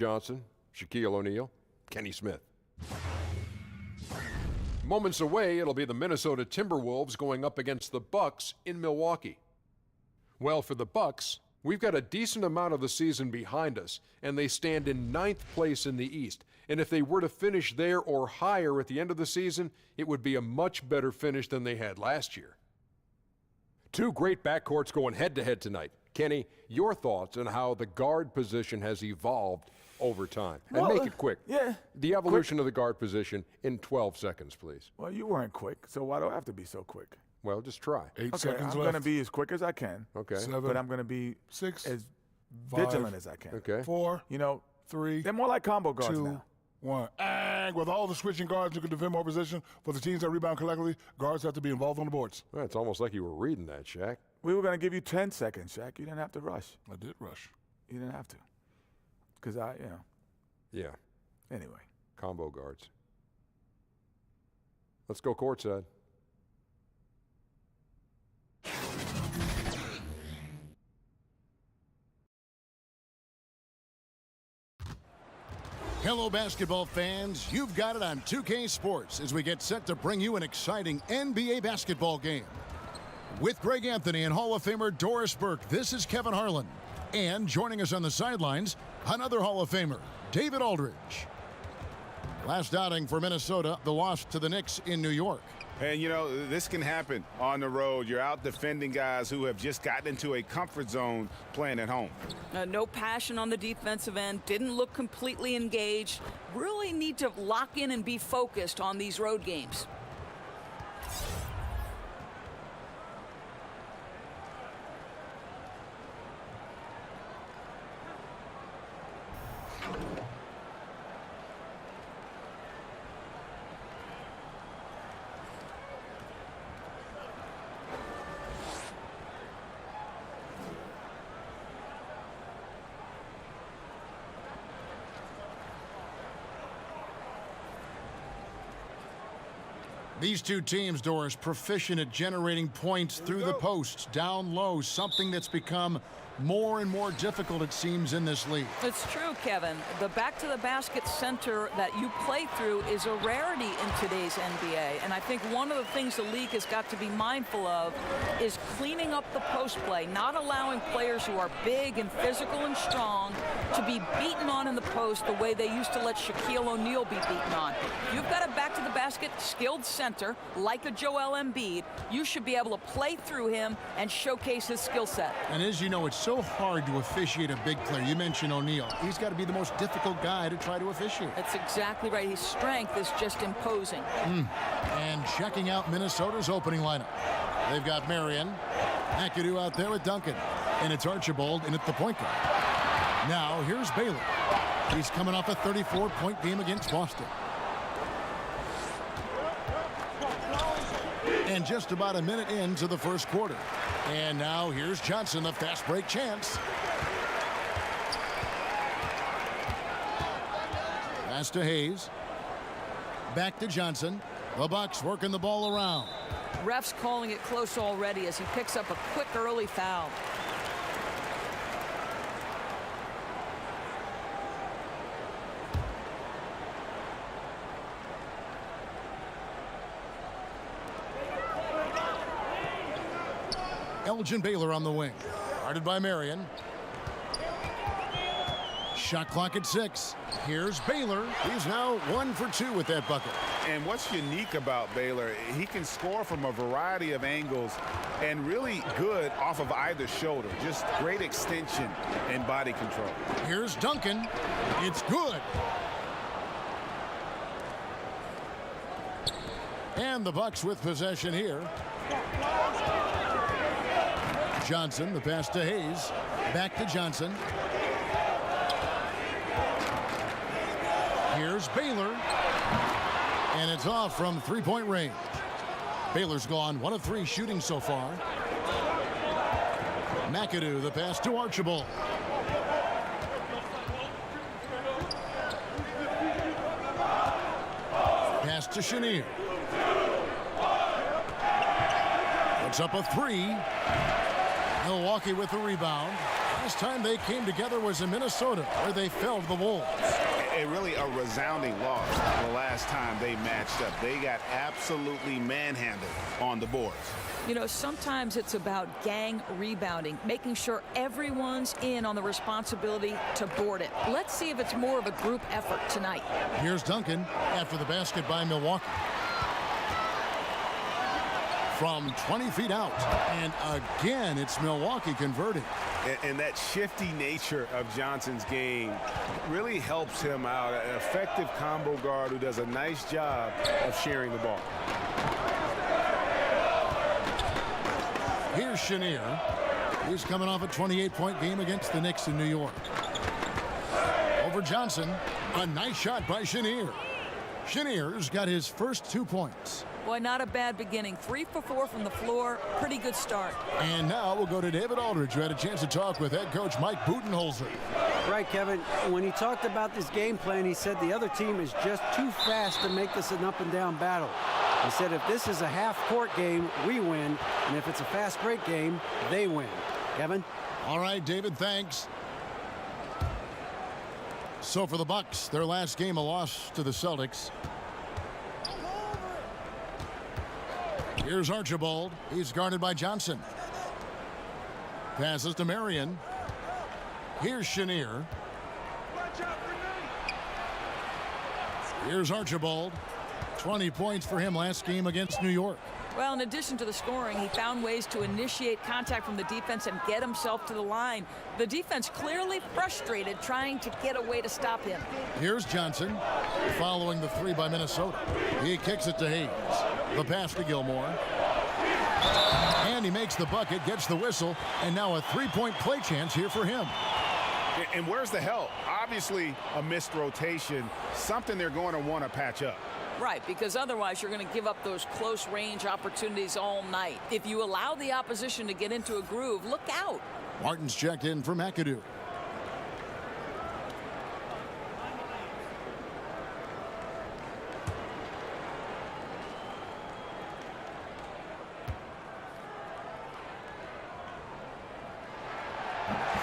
Johnson, Shaquille O'Neal, Kenny Smith. Moments away, it'll be the Minnesota Timberwolves going up against the Bucks in Milwaukee. Well, for the Bucks, we've got a decent amount of the season behind us, and they stand in 9th place in the East. And if they were to finish there or higher at the end of the season, it would be a much better finish than they had last year. Two great backcourts going head-to-head tonight. Kenny, your thoughts on how the guard position has evolved over time? And make it quick. Yeah. The evolution of the guard position in 12 seconds, please. Well, you weren't quick, so why do I have to be so quick? Well, just try. 8 Okay, seconds I'm left. going to be as quick as I can. Okay. 7, But I'm going to be 6, as 5, vigilant as I can. Okay. 4, You know, 3, they're more like combo guards 2, now. 1. And with all the switching guards who can defend more position for the teams that rebound collectively, guards have to be involved on the boards. Well, it's almost like you were reading that, Shaq. We were going to give you 10 seconds, Shaq. You didn't have to rush. I did rush. You didn't have to. Because Yeah, anyway. combo guards. Let's go courtside. Hello, basketball fans. You've got it on 2K Sports as we get set to bring you an exciting NBA basketball game. With Greg Anthony and Hall of Famer Doris Burke, this is Kevin Harlan. And joining us on the sidelines, another Hall of Famer, David Aldridge. Last outing for Minnesota, the loss to the Knicks in New York. And, you know, this can happen on the road. You're out defending guys who have just gotten into a comfort zone playing at home. No passion on the defensive end. Didn't look completely engaged. Really need to lock in and be focused on these road games. These two teams, Doris, proficient at generating points through the posts, down low, something that's become more and more difficult, it seems, in this league. It's true, Kevin. The back-to-the-basket center that you play through is a rarity in today's NBA. And I think one of the things the league has got to be mindful of is cleaning up the post play, not allowing players who are big and physical and strong to be beaten on in the post the way they used to let Shaquille O'Neal be beaten on. You've got a back-to-the-basket skilled center like a Joel Embiid. You should be able to play through him and showcase his skill set. And as you know, it's so hard to officiate a big player. You mentioned O'Neal. He's got to be the most difficult guy to try to officiate. That's exactly right. His strength is just imposing. And checking out Minnesota's opening lineup. They've got Marion, McAdoo out there with Duncan, and it's Archibald in at the point guard. Now here's Baylor. He's coming off a 34-point game against Boston. And just about a minute into the first quarter. And now here's Johnson, the fast break chance. Pass to Hayes. Back to Johnson. The Bucks working the ball around. Ref's calling it close already as he picks up a quick early foul. Elgin Baylor on the wing. Guarded by Marion. Shot clock at 6. Here's Baylor. He's now 1 for 2 with that bucket. And what's unique about Baylor, he can score from a variety of angles and really good off of either shoulder. Just great extension and body control. Here's Duncan. It's good. And the Bucks with possession here. Johnson, the pass to Hayes. Back to Johnson. Here's Baylor. And it's off from three-point range. Baylor's gone 1 of 3 shooting so far. McAdoo, the pass to Archibald. Pass to Chenier. Puts up a 3. Milwaukee with the rebound. Last time they came together was in Minnesota, where they fell to the Wolves. Really a resounding loss the last time they matched up. They got absolutely manhandled on the boards. You know, sometimes it's about gang rebounding, making sure everyone's in on the responsibility to board it. Let's see if it's more of a group effort tonight. Here's Duncan after the basket by Milwaukee. From 20 feet out. And again, it's Milwaukee converting. And that shifty nature of Johnson's game really helps him out. An effective combo guard who does a nice job of sharing the ball. Here's Chenier. He's coming off a 28-point game against the Knicks in New York. Over Johnson. A nice shot by Chenier. Chenier's got his first 2 points. Boy, not a bad beginning. 3 for 4 from the floor. Pretty good start. And now we'll go to David Aldridge, who had a chance to talk with head coach Mike Budenholzer. Right, Kevin. When he talked about this game plan, he said the other team is just too fast to make this an up-and-down battle. He said if this is a half-court game, we win, and if it's a fast break game, they win. Kevin? All right, David, thanks. So for the Bucks, their last game a loss to the Celtics. Here's Archibald. He's guarded by Johnson. Passes to Marion. Here's Chenier. Here's Archibald. 20 points for him last game against New York. Well, in addition to the scoring, he found ways to initiate contact from the defense and get himself to the line. The defense clearly frustrated trying to get a way to stop him. Here's Johnson following the 3 by Minnesota. He kicks it to Hayes. The pass to Gilmore. And he makes the bucket, gets the whistle, and now a 3-point play chance here for him. And where's the help? Obviously a missed rotation, something they're going to want to patch up. Right, because otherwise you're going to give up those close range opportunities all night. If you allow the opposition to get into a groove, look out. Martin's checked in for McAdoo.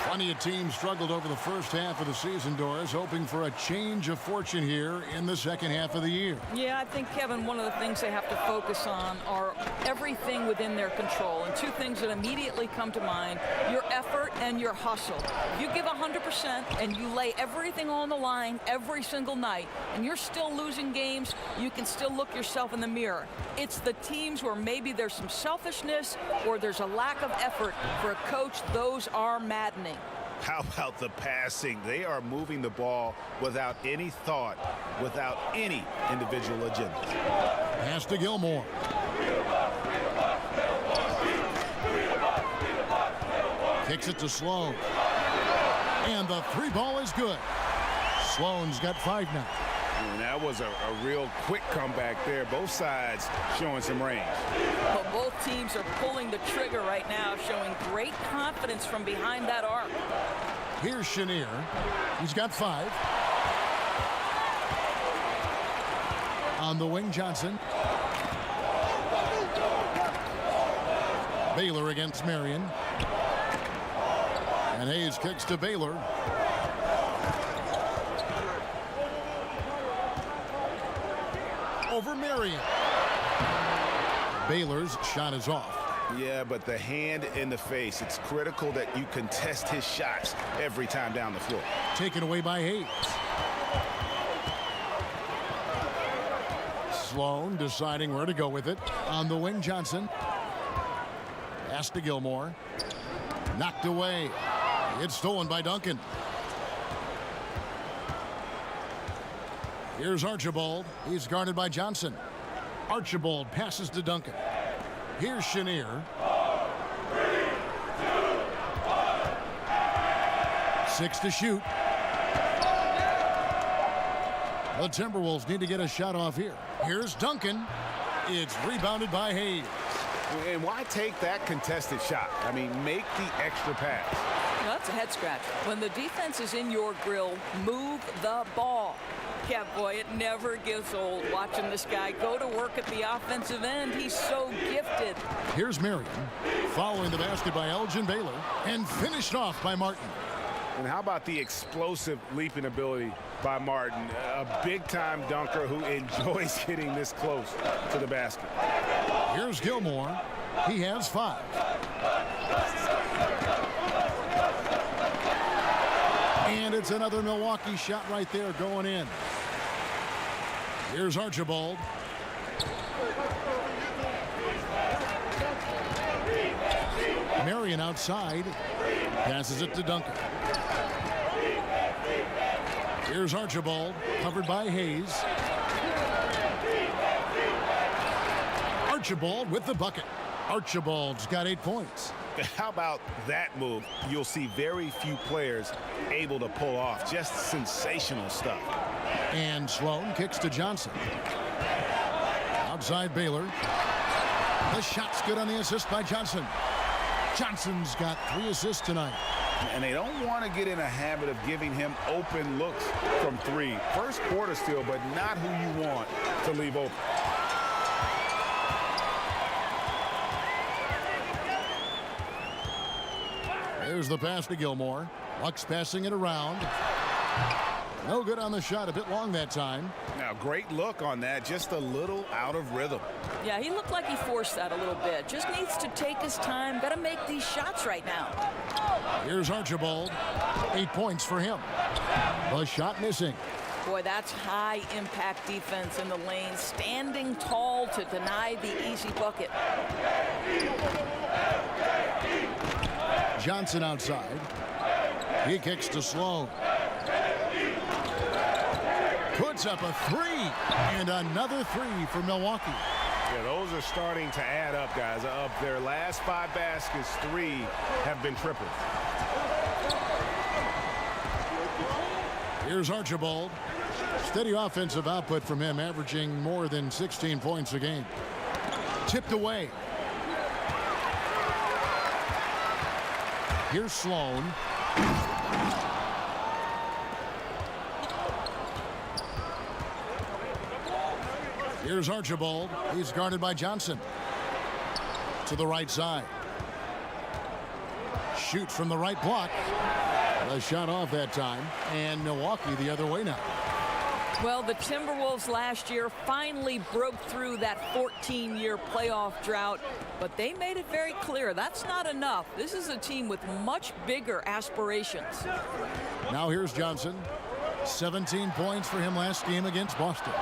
Plenty of teams struggled over the first half of the season, Doris, hoping for a change of fortune here in the second half of the year. Yeah, I think, Kevin, one of the things they have to focus on are everything within their control. And 2 things that immediately come to mind, your effort and your hustle. If you give 100% and you lay everything on the line every single night and you're still losing games, you can still look yourself in the mirror. It's the teams where maybe there's some selfishness or there's a lack of effort for a coach. Those are maddening. How about the passing? They are moving the ball without any thought, without any individual agenda. Pass to Gilmore. Kicks it to Sloan. And the 3 ball is good. Sloan's got 5 now. And that was a real quick comeback there. Both sides showing some range. Well, both teams are pulling the trigger right now, showing great confidence from behind that arc. Here's Chenier. He's got 5. On the wing, Johnson. Baylor against Marion. And Hayes kicks to Baylor. Over Marion. Baylor's shot is off. Yeah, but the hand in the face, it's critical that you contest his shots every time down the floor. Taken away by Hayes. Sloan deciding where to go with it. On the wing, Johnson. Pass to Gilmore. Knocked away. It's stolen by Duncan. Here's Archibald. He's guarded by Johnson. Archibald passes to Duncan. Here's Chenier. 6 to shoot. The Timberwolves need to get a shot off here. Here's Duncan. It's rebounded by Hayes. And why take that contested shot? I mean, make the extra pass. That's a head scratch. When the defense is in your grill, move the ball. Yeah, boy, it never gets old watching this guy go to work at the offensive end. He's so gifted. Here's Marion, following the basket by Elgin Baylor, and finished off by Martin. And how about the explosive leaping ability by Martin? A big-time dunker who enjoys getting this close to the basket. Here's Gilmore. He has 5. And it's another Milwaukee shot right there going in. Here's Archibald. Marion outside. Passes it to Duncan. Here's Archibald, covered by Hayes. Archibald with the bucket. Archibald's got 8 points. How about that move? You'll see very few players able to pull off. Just sensational stuff. And Sloan kicks to Johnson. Outside Baylor. The shot's good on the assist by Johnson. Johnson's got 3 assists tonight. And they don't want to get in a habit of giving him open looks from 3. First quarter still, but not who you want to leave open. There's the pass to Gilmore. Bucks passing it around. No good on the shot. A bit long that time. Now, great look on that. Just a little out of rhythm. Yeah, he looked like he forced that a little bit. Just needs to take his time. Got to make these shots right now. Here's Archibald. 8 points for him. The shot missing. Boy, that's high impact defense in the lane. Standing tall to deny the easy bucket. Johnson outside. He kicks to Sloan. Puts up a 3. And another 3 for Milwaukee. Yeah, those are starting to add up, guys. Of their last 5 baskets, 3 have been tripled. Here's Archibald. Steady offensive output from him, averaging more than 16 points a game. Tipped away. Here's Sloan. Here's Archibald. He's guarded by Johnson. To the right side. Shoots from the right block. A shot off that time. And Milwaukee the other way now. Well, the Timberwolves last year finally broke through that 14-year playoff drought, but they made it very clear that's not enough. This is a team with much bigger aspirations. Now here's Johnson. 17 points for him last game against Boston.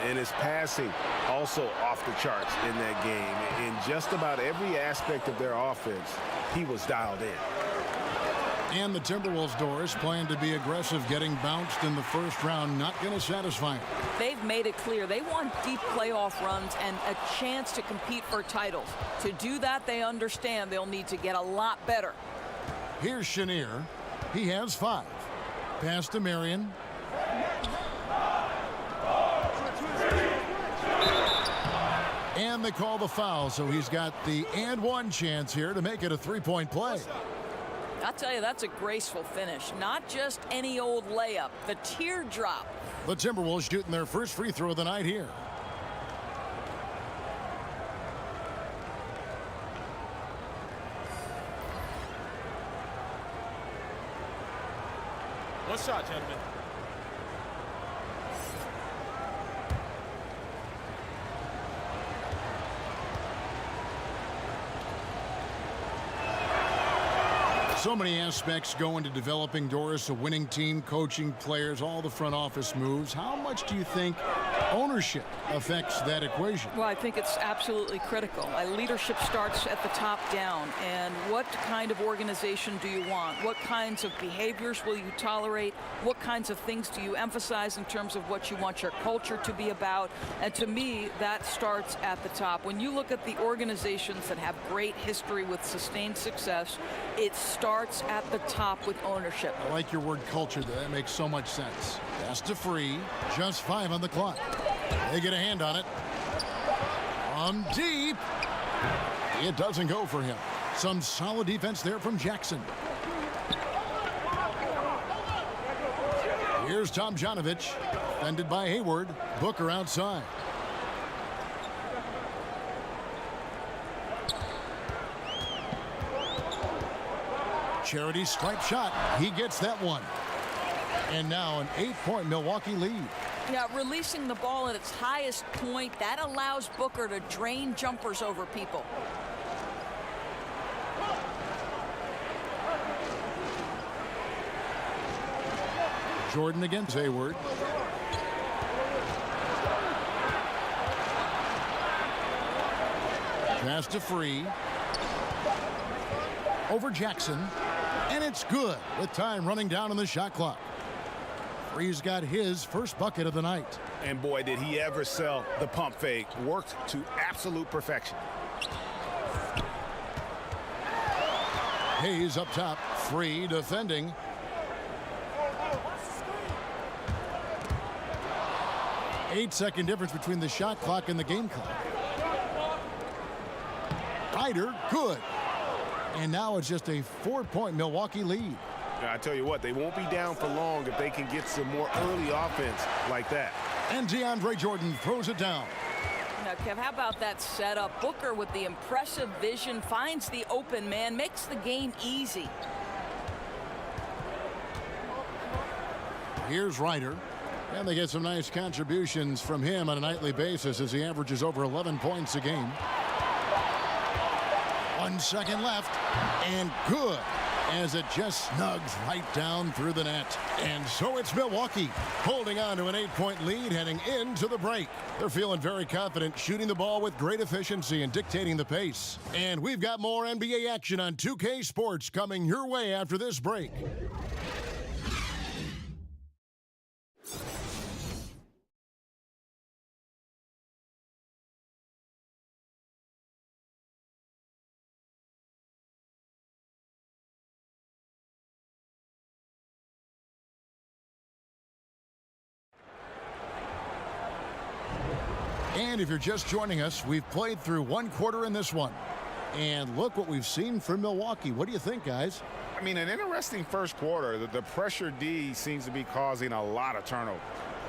And his passing also off the charts in that game. In just about every aspect of their offense, he was dialed in. And the Timberwolves, Doris, plan to be aggressive, getting bounced in the first round. Not going to satisfy them. They've made it clear they want deep playoff runs and a chance to compete for titles. To do that, they understand they'll need to get a lot better. Here's Chenier. He has 5. Pass to Marion. And they call the foul, so he's got the and 1 chance here to make it a 3-point play. I'll tell you, that's a graceful finish. Not just any old layup. The teardrop. The Timberwolves shooting their first free throw of the night here. One shot, gentlemen. So many aspects go into developing, Doris, a winning team, coaching players, all the front office moves. How much do you think ownership affects that equation? Well, I think it's absolutely critical. Leadership starts at the top down. And what kind of organization do you want? What kinds of behaviors will you tolerate? What kinds of things do you emphasize in terms of what you want your culture to be about? And to me, that starts at the top. When you look at the organizations that have great history with sustained success, it starts at the top with ownership. I like your word culture there. That makes so much sense. Pass to Free. Just 5 on the clock. They get a hand on it. From deep. It doesn't go for him. Some solid defense there from Jackson. Here's Tomjanovich, defended by Hayward. Booker outside. Charity stripe shot. He gets that one. And now an 8-point Milwaukee lead. Yeah, releasing the ball at its highest point, that allows Booker to drain jumpers over people. Jordan against Hayward. Pass to Free. Over Jackson. And it's good with time running down on the shot clock. Free's got his first bucket of the night. And boy, did he ever sell the pump fake. Worked to absolute perfection. Hayes up top. Free defending. Eight-second difference between the shot clock and the game clock. Ryder, good. And now it's just a 4-point Milwaukee lead. I tell you what, they won't be down for long if they can get some more early offense like that. And DeAndre Jordan throws it down. Now, Kev, how about that setup? Booker with the impressive vision finds the open man, makes the game easy. Here's Ryder. And they get some nice contributions from him on a nightly basis as he averages over 11 points a game. 1 second left. And good, as it just snugs right down through the net. And so it's Milwaukee holding on to an 8-point lead heading into the break. They're feeling very confident, shooting the ball with great efficiency and dictating the pace. And we've got more NBA action on 2K Sports coming your way after this break. And if you're just joining us, we've played through 1 quarter in this one. And look what we've seen from Milwaukee. What do you think, guys? I mean, an interesting first quarter. The pressure D seems to be causing a lot of turnover.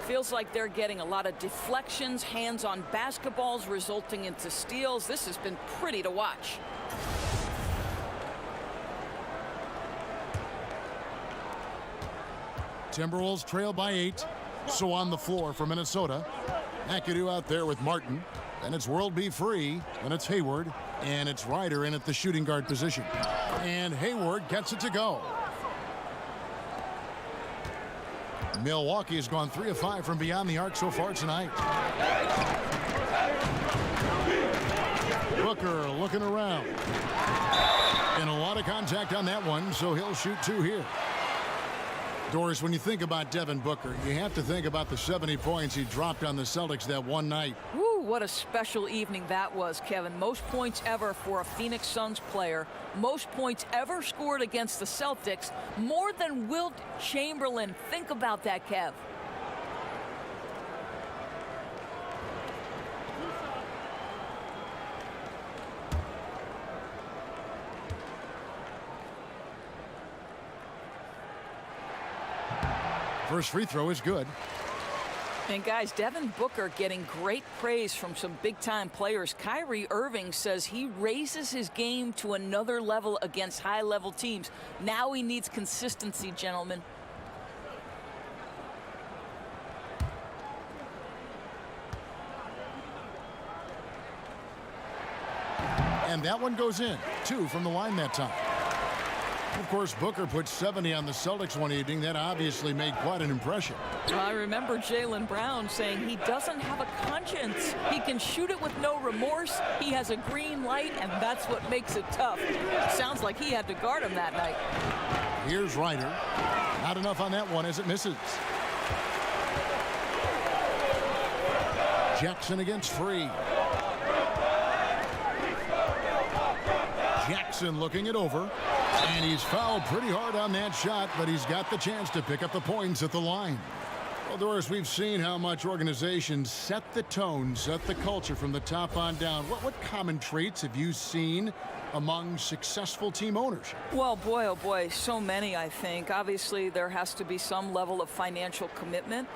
Feels like they're getting a lot of deflections, hands-on basketballs resulting into steals. This has been pretty to watch. Timberwolves trail by 8. So on the floor for Minnesota. McAdoo out there with Martin. Then it's World Be Free. Then it's Hayward. And it's Ryder in at the shooting guard position. And Hayward gets it to go. Milwaukee has gone 3 of 5 from beyond the arc so far tonight. Booker looking around. And a lot of contact on that one, so he'll shoot 2 here. Doris, when you think about Devin Booker, you have to think about the 70 points he dropped on the Celtics that one night. Woo, what a special evening that was, Kevin. Most points ever for a Phoenix Suns player. Most points ever scored against the Celtics. More than Wilt Chamberlain. Think about that, Kev. First free throw is good. And guys, Devin Booker getting great praise from some big-time players. Kyrie Irving says he raises his game to another level against high-level teams. Now he needs consistency, gentlemen. And that one goes in. 2 from the line that time. Of course, Booker put 70 on the Celtics one evening. That obviously made quite an impression. I remember Jaylen Brown saying he doesn't have a conscience. He can shoot it with no remorse. He has a green light, and that's what makes it tough. Sounds like he had to guard him that night. Here's Ryder. Not enough on that one as it misses. Jackson against Free. Jackson looking it over. And he's fouled pretty hard on that shot, but he's got the chance to pick up the points at the line. Well, Doris, we've seen how much organizations set the tone, set the culture from the top on down. What common traits have you seen among successful team ownership? Well, boy, oh boy, so many, I think. Obviously, there has to be some level of financial commitment.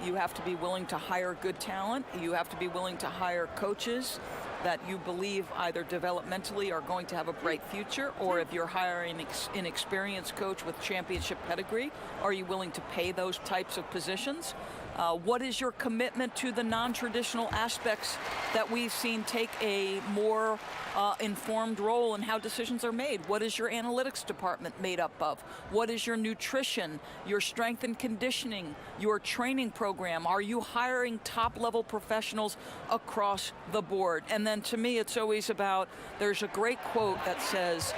You have to be willing to hire good talent. You have to be willing to hire coaches that you believe either developmentally are going to have a bright future, or if you're hiring an experienced coach with championship pedigree, are you willing to pay those types of positions? What is your commitment to the non-traditional aspects that we've seen take a more informed role in how decisions are made? What is your analytics department made up of? What is your nutrition, your strength and conditioning, your training program? Are you hiring top-level professionals across the board? And then to me, it's always about, there's a great quote that says,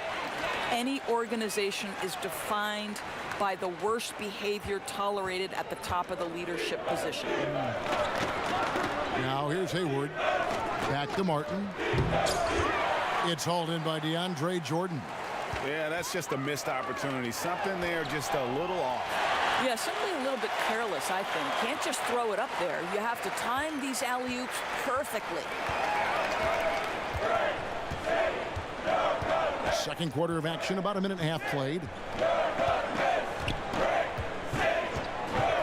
any organization is defined by the worst behavior tolerated at the top of the leadership position. Now here's Hayward. Back to Martin. It's hauled in by DeAndre Jordan. Yeah, that's just a missed opportunity. Something there just a little off. Yeah, something a little bit careless, I think. Can't just throw it up there. You have to time these alley-oops perfectly. Second quarter of action, about a minute and a half played.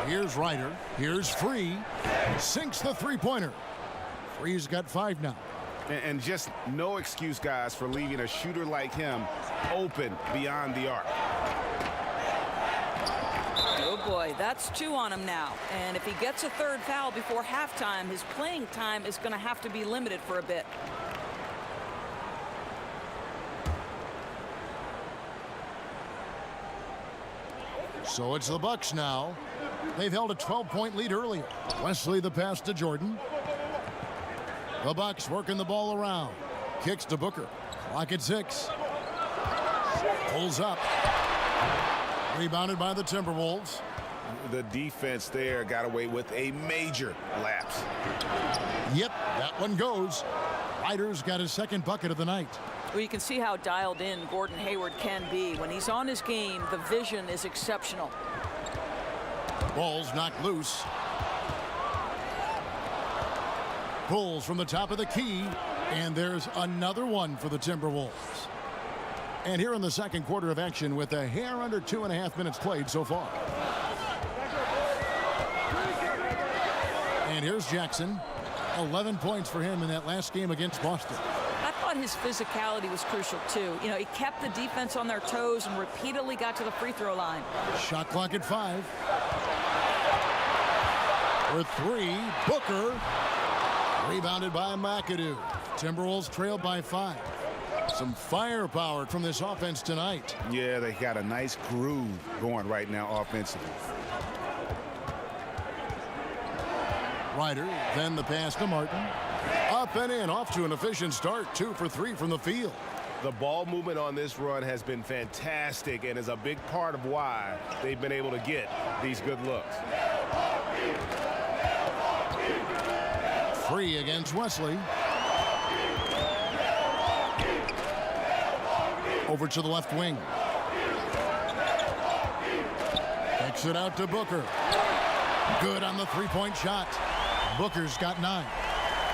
Here's Ryder. Here's Free. Sinks the three-pointer. Free's got 5 now. And just no excuse, guys, for leaving a shooter like him open beyond the arc. Oh boy, that's 2 on him now. And if he gets a third foul before halftime, his playing time is going to have to be limited for a bit. So it's the Bucks now. They've held a 12-point lead earlier. Wesley the pass to Jordan. The Bucks working the ball around. Kicks to Booker. Clock at 6. Pulls up. Rebounded by the Timberwolves. The defense there got away with a major lapse. Yep, that one goes. Ryder's got his second bucket of the night. Well, you can see how dialed in Gordon Hayward can be. When he's on his game, the vision is exceptional. Ball's knocked loose. Pulls from the top of the key, and there's another one for the Timberwolves. And here in the second quarter of action with a hair under 2.5 minutes played so far. And here's Jackson. 11 points for him in that last game against Boston. I thought his physicality was crucial, too. You know, he kept the defense on their toes and repeatedly got to the free throw line. Shot clock at 5. For 3, Booker. Rebounded by McAdoo. Timberwolves trailed by 5. Some firepower from this offense tonight. Yeah, they got a nice groove going right now offensively. Ryder, then the pass to Martin. Up and in, off to an efficient start. 2 for 3 from the field. The ball movement on this run has been fantastic and is a big part of why they've been able to get these good looks. Free against Wesley. Over to the left wing. Kicks it out to Booker. Good on the three-point shot. Booker's got 9.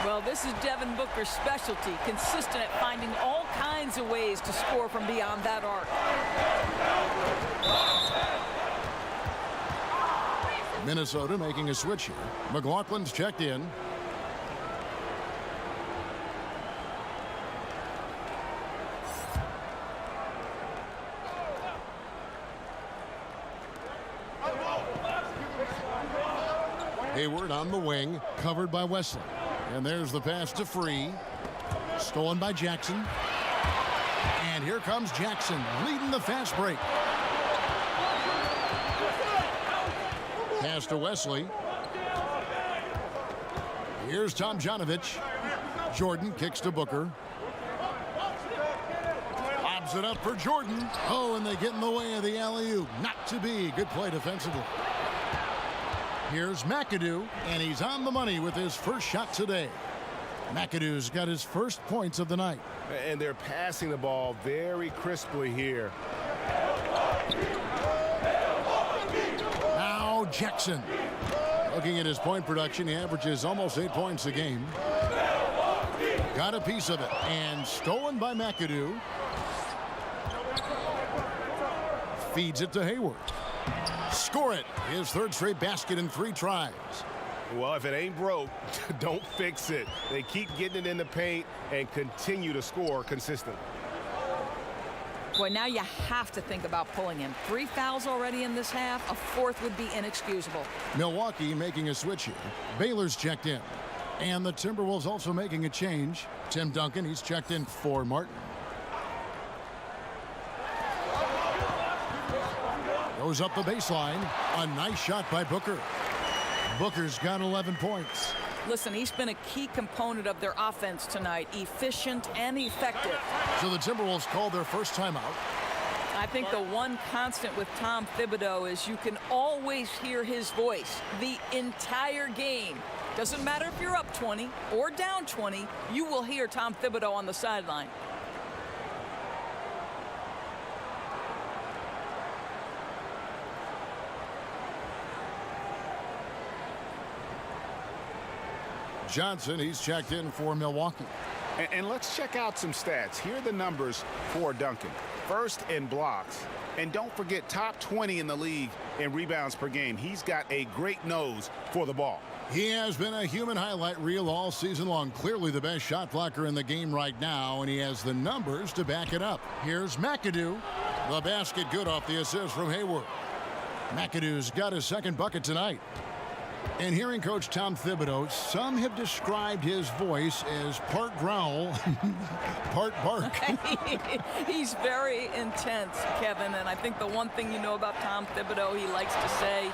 Well, this is Devin Booker's specialty, consistent at finding all kinds of ways to score from beyond that arc. Minnesota making a switch here. McLaughlin's checked in. Hayward on the wing, covered by Wesley. And there's the pass to Free. Stolen by Jackson. And here comes Jackson, leading the fast break. Pass to Wesley. Here's Tomjanovich. Jordan kicks to Booker. Lobs it up for Jordan. Oh, and they get in the way of the alley-oop. Not to be. Good play defensively. Here's McAdoo, and he's on the money with his first shot today. McAdoo's got his first points of the night. And they're passing the ball very crisply here. Now Jackson. Looking at his point production, he averages almost 8 points a game. Got a piece of it, and stolen by McAdoo. Feeds it to Hayward. Score it. His third straight basket in 3 tries. Well, if it ain't broke, don't fix it. They keep getting it in the paint and continue to score consistently. Boy, now you have to think about pulling him. 3 fouls already in this half. A 4th would be inexcusable. Milwaukee making a switch here. Baylor's checked in. And the Timberwolves also making a change. Tim Duncan, he's checked in for Martin. Goes up the baseline. A nice shot by Booker. Booker's got 11 points. Listen, he's been a key component of their offense tonight. Efficient and effective. So the Timberwolves called their first timeout. I think the one constant with Tom Thibodeau is you can always hear his voice the entire game. Doesn't matter if you're up 20 or down 20, you will hear Tom Thibodeau on the sideline. Johnson, he's checked in for Milwaukee. And let's check out some stats. Here are the numbers for Duncan. First in blocks. And don't forget, top 20 in the league in rebounds per game. He's got a great nose for the ball. He has been a human highlight reel all season long. Clearly the best shot blocker in the game right now, and he has the numbers to back it up. Here's McAdoo. The basket good off the assist from Hayward. McAdoo's got his second bucket tonight. And hearing Coach Tom Thibodeau, some have described his voice as part growl, part bark. He's very intense, Kevin, and I think the one thing you know about Tom Thibodeau, he likes to say,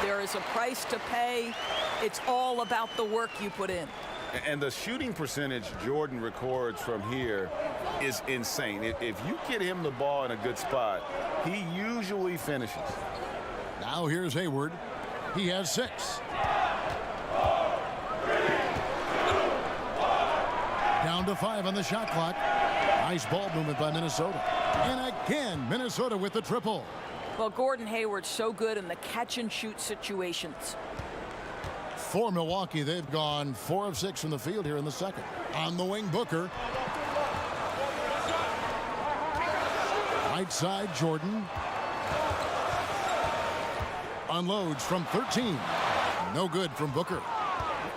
there is a price to pay. It's all about the work you put in. And the shooting percentage Jordan records from here is insane. If you get him the ball in a good spot, he usually finishes. Now here's Hayward. He has 6. Down to 5 on the shot clock. Nice ball movement by Minnesota. And again, Minnesota with the triple. Well, Gordon Hayward's so good in the catch-and-shoot situations. For Milwaukee, they've gone 4 of 6 from the field here in the second. On the wing, Booker. Right side, Jordan. Unloads from 13. No good from Booker.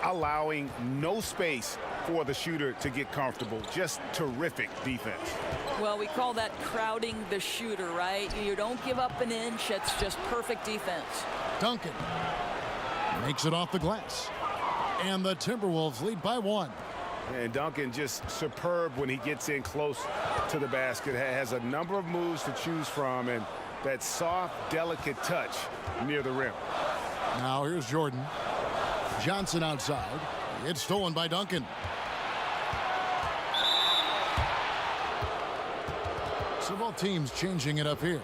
Allowing no space for the shooter to get comfortable. Just terrific defense. Well, we call that crowding the shooter, right? You don't give up an inch. It's just perfect defense. Duncan makes it off the glass. And the Timberwolves lead by 1. And Duncan just superb when he gets in close to the basket. Has a number of moves to choose from, and that soft, delicate touch near the rim. Now here's Jordan. Johnson outside. It's stolen by Duncan. So both teams changing it up here.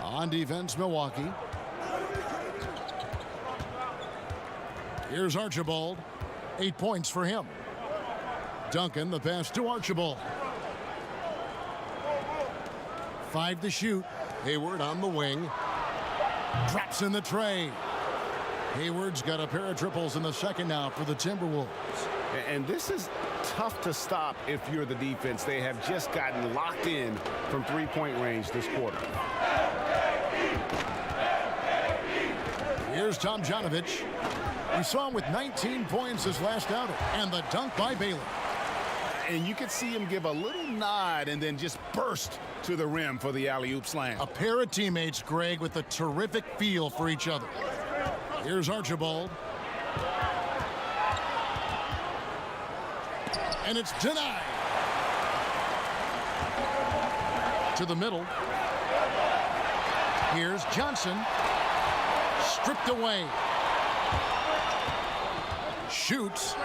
On defense, Milwaukee. Here's Archibald. 8 points for him. Duncan, the pass to Archibald. 5 to shoot. Hayward on the wing. Drops in the tray. Hayward's got a pair of triples in the second now for the Timberwolves. And this is tough to stop if you're the defense. They have just gotten locked in from three-point range this quarter. Here's Tomjanovich. We saw him with 19 points his last outing. And the dunk by Baylor. And you could see him give a little nod and then just burst to the rim for the alley-oop slam. A pair of teammates, Greg, with a terrific feel for each other. Here's Archibald. And it's denied. To the middle. Here's Johnson. Stripped away. Shoots.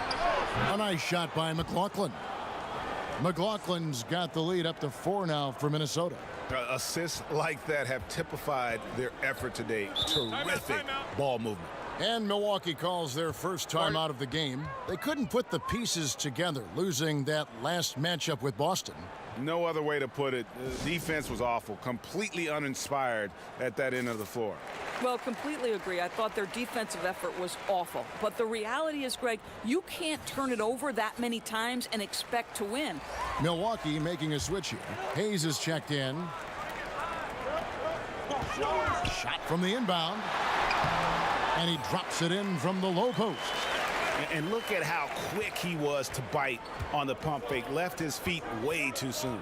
A nice shot by McLaughlin. McLaughlin's got the lead up to 4 now for Minnesota. Assists like that have typified their effort today. Terrific ball movement. And Milwaukee calls their first time out of the game. They couldn't put the pieces together, losing that last matchup with Boston. No other way to put it. The defense was awful, completely uninspired at that end of the floor. Well, completely agree. I thought their defensive effort was awful. But the reality is, Greg, you can't turn it over that many times and expect to win. Milwaukee making a switch here. Hayes is checked in. Shot from the inbound. And he drops it in from the low post. And look at how quick he was to bite on the pump fake. Left his feet way too soon.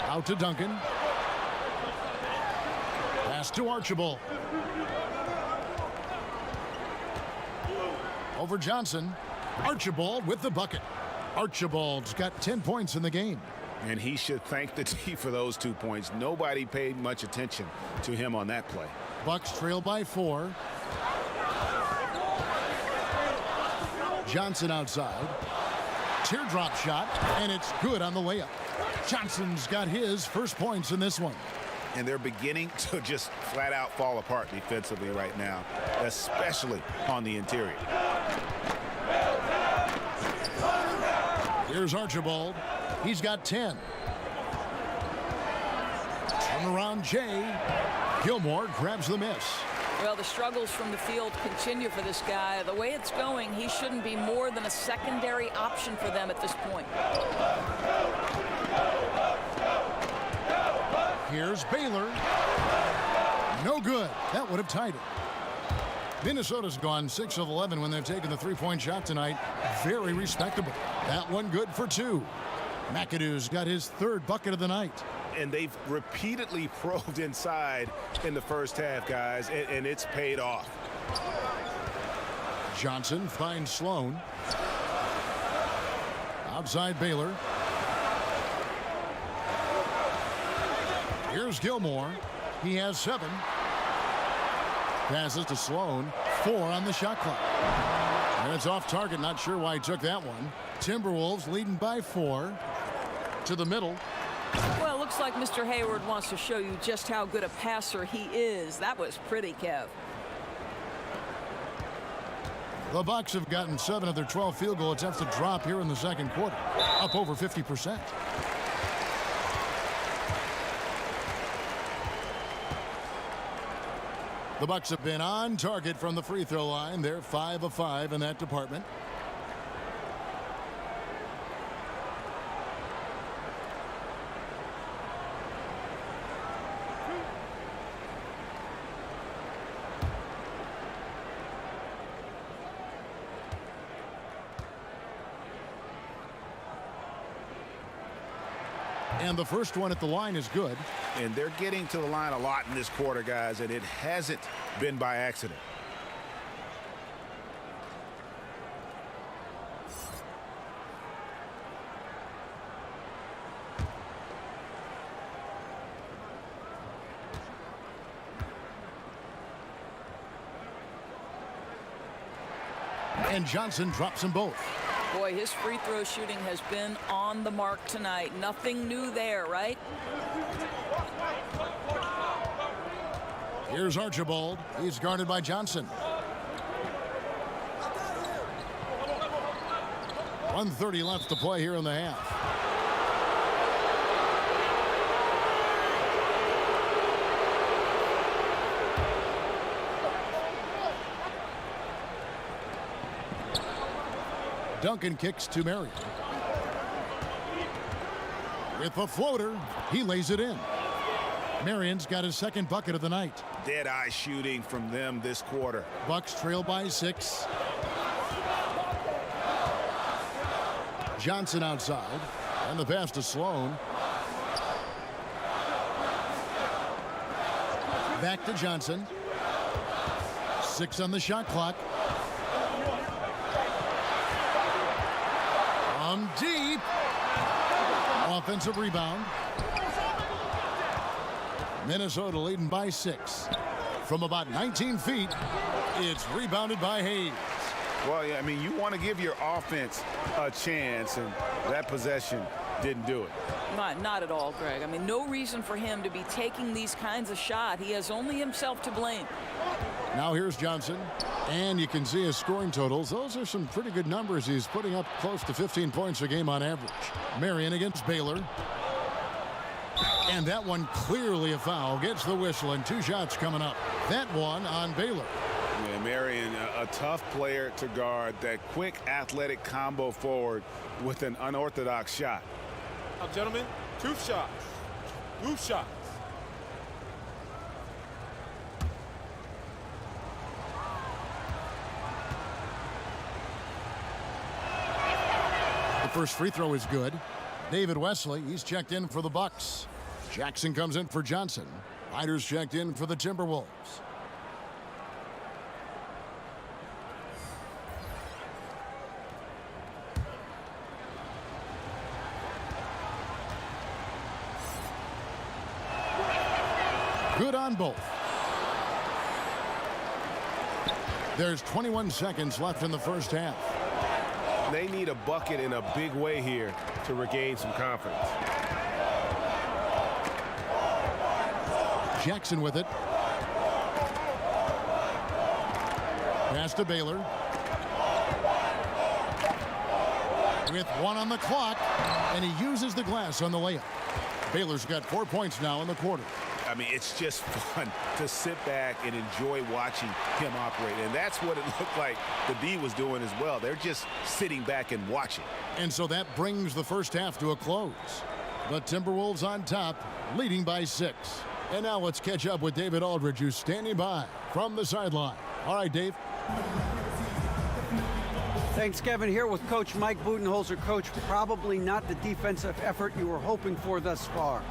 Out to Duncan. Pass to Archibald. Over Johnson. Archibald with the bucket. Archibald's got 10 points in the game. And he should thank the D for those 2 points. Nobody paid much attention to him on that play. Bucks trail by 4. Johnson outside. Teardrop shot, and it's good on the layup. Johnson's got his first points in this one. And they're beginning to just flat out fall apart defensively right now, especially on the interior. Here's Archibald. He's got 10. Turn around Jay. Gilmore grabs the miss. Well, the struggles from the field continue for this guy. The way it's going, he shouldn't be more than a secondary option for them at this point. Here's Baylor. No good. That would have tied it. Minnesota's gone 6 of 11 when they've taken the three-point shot tonight. Very respectable. That one good for 2. McAdoo's got his third bucket of the night. And they've repeatedly probed inside in the first half, guys, and it's paid off. Johnson finds Sloan. Outside Baylor. Here's Gilmore. He has 7. Passes to Sloan. 4 on the shot clock. And it's off target. Not sure why he took that one. Timberwolves leading by 4. To the middle. Well, it looks like Mr. Hayward wants to show you just how good a passer he is. That was pretty, Kev. The Bucks have gotten 7 of their 12 field goal attempts to drop here in the second quarter. Up over 50%. The Bucks have been on target from the free throw line. They're 5 of 5 in that department. And the first one at the line is good. And they're getting to the line a lot in this quarter, guys, and it hasn't been by accident. And Johnson drops them both. Boy, his free throw shooting has been on the mark tonight. Nothing new there, right? Here's Archibald. He's guarded by Johnson. 1:30 left to play here in the half. Duncan kicks to Marion. With a floater, he lays it in. Marion's got his second bucket of the night. Dead-eye shooting from them this quarter. Bucks trail by 6. Johnson outside. And the pass to Sloan. Back to Johnson. 6 on the shot clock. From deep. Offensive rebound. Minnesota leading by 6. From about 19 feet, it's rebounded by Hayes. Well, yeah, I mean, you want to give your offense a chance, and that possession didn't do it. Not at all, Greg. I mean, no reason for him to be taking these kinds of shots. He has only himself to blame. Now here's Johnson. And you can see his scoring totals. Those are some pretty good numbers. He's putting up close to 15 points a game on average. Marion against Baylor. And that one clearly a foul. Gets the whistle and 2 shots coming up. That one on Baylor. Yeah, Marion, a tough player to guard. That quick athletic combo forward with an unorthodox shot. Now, gentlemen, 2 shots. 2 shots. The first free throw is good. David Wesley, he's checked in for the Bucks. Jackson comes in for Johnson. Ryder's checked in for the Timberwolves. Good on both. There's 21 seconds left in the first half. They need a bucket in a big way here to regain some confidence. Jackson with it. Pass to Baylor. With 1 on the clock, and he uses the glass on the layup. Baylor's got 4 points now in the quarter. I mean, it's just fun to sit back and enjoy watching him operate. And that's what it looked like the D was doing as well. They're just sitting back and watching. And so that brings the first half to a close. The Timberwolves on top, leading by 6. And now let's catch up with David Aldridge, who's standing by from the sideline. All right, Dave. Thanks, Kevin. Here with Coach Mike Budenholzer. Coach, probably not the defensive effort you were hoping for thus far.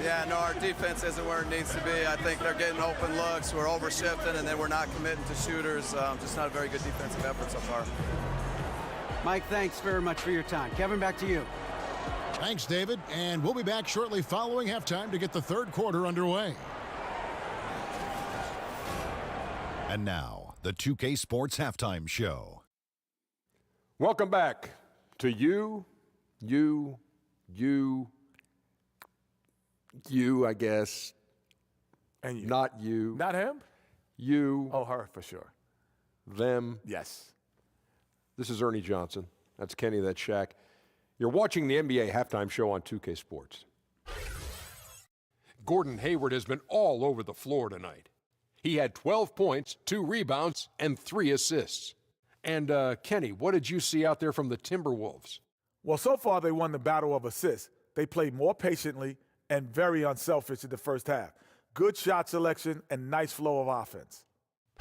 Yeah, no, our defense isn't where it needs to be. I think they're getting open looks. We're over-shifting, and then we're not committing to shooters. Just not a very good defensive effort so far. Mike, thanks very much for your time. Kevin, back to you. Thanks, David. And we'll be back shortly following halftime to get the third quarter underway. And now, the 2K Sports Halftime Show. Welcome back to you, I guess. And you. Not you. Not him? You. Oh, her for sure. Them. Yes. This is Ernie Johnson. That's Kenny, that's Shaq. You're watching the NBA Halftime Show on 2K Sports. Gordon Hayward has been all over the floor tonight. He had 12 points, 2 rebounds, and 3 assists. And, Kenny, what did you see out there from the Timberwolves? Well, so far they won the battle of assists. They played more patiently and very unselfish in the first half. Good shot selection and nice flow of offense.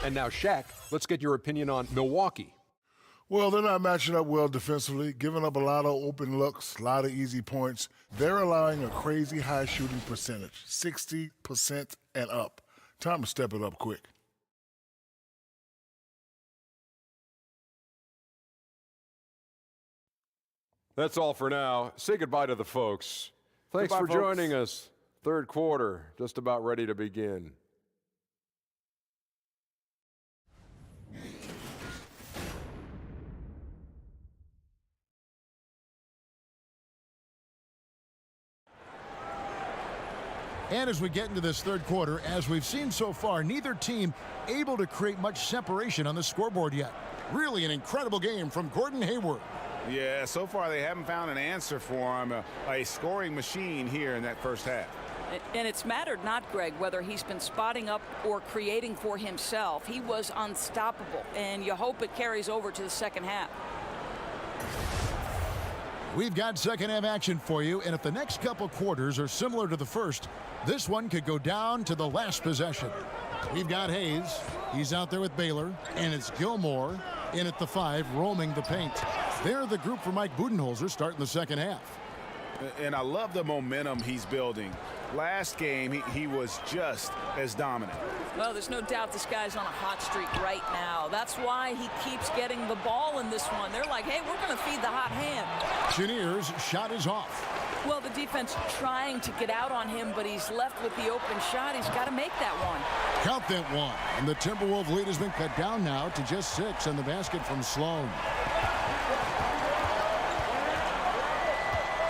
And now, Shaq, let's get your opinion on Milwaukee. Well, they're not matching up well defensively, giving up a lot of open looks, a lot of easy points. They're allowing a crazy high shooting percentage, 60% and up. Time to step it up quick. That's all for now. Say goodbye to the folks. Thanks Goodbye, for folks. joining us. Third quarter, just about ready to begin. And as we get into this third quarter, as we've seen so far, neither team able to create much separation on the scoreboard yet. Really an incredible game from Gordon Hayward. Yeah, so far they haven't found an answer for him, a scoring machine here in that first half. And it's mattered not, Greg, whether he's been spotting up or creating for himself. He was unstoppable, and you hope it carries over to the second half. We've got second half action for you, and if the next couple quarters are similar to the first, this one could go down to the last possession. We've got Hayes. He's out there with Baylor, and it's Gilmore in at the 5, roaming the paint. They're the group for Mike Budenholzer starting the second half. And I love the momentum he's building. Last game, he was just as dominant. Well, there's no doubt this guy's on a hot streak right now. That's why he keeps getting the ball in this one. They're like, hey, we're going to feed the hot hand. Chenier's shot is off. Well, the defense trying to get out on him, but he's left with the open shot. He's got to make that one. Count that one. And the Timberwolves lead has been cut down now to just 6 on the basket from Sloan.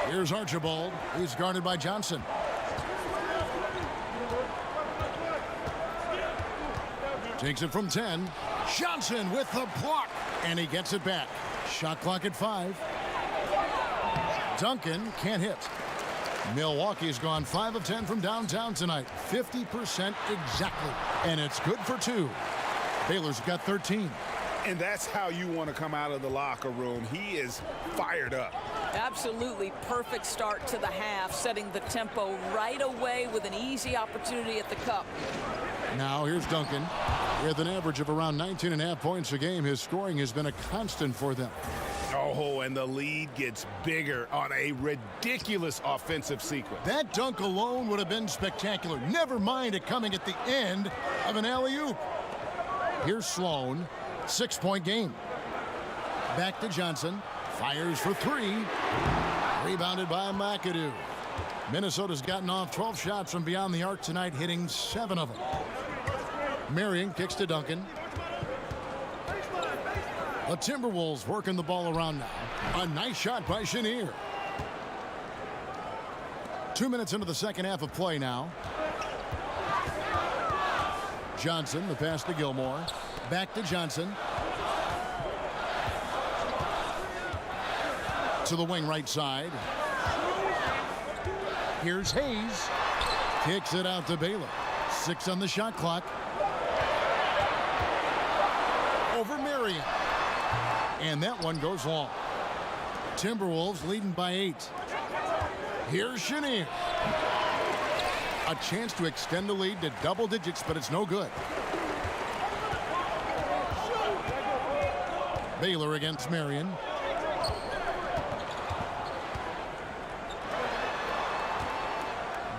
Here's Archibald. He's guarded by Johnson. Takes it from 10. Johnson with the block, and he gets it back. Shot clock at 5. Duncan can't hit. Milwaukee's gone 5 of 10 from downtown tonight. 50% exactly, and it's good for 2. Baylor's got 13. And that's how you want to come out of the locker room. He is fired up. Absolutely perfect start to the half, setting the tempo right away with an easy opportunity at the cup. Now here's Duncan. With an average of around 19.5 points a game, his scoring has been a constant for them. Oh, and the lead gets bigger on a ridiculous offensive sequence. That dunk alone would have been spectacular. Never mind it coming at the end of an alley-oop. Here's Sloan. 6-point game. Back to Johnson. Fires for 3. Rebounded by McAdoo. Minnesota's gotten off 12 shots from beyond the arc tonight, hitting 7 of them. Marion kicks to Duncan. The Timberwolves working the ball around now. A nice shot by Chenier. 2 minutes into the second half of play now. Johnson, the pass to Gilmore. Back to Johnson. To the wing right side. Here's Hayes. Kicks it out to Baylor. 6 on the shot clock. Over Marion. And that one goes long. Timberwolves leading by 8. Here's Chenier. A chance to extend the lead to double digits, but it's no good. Baylor against Marion.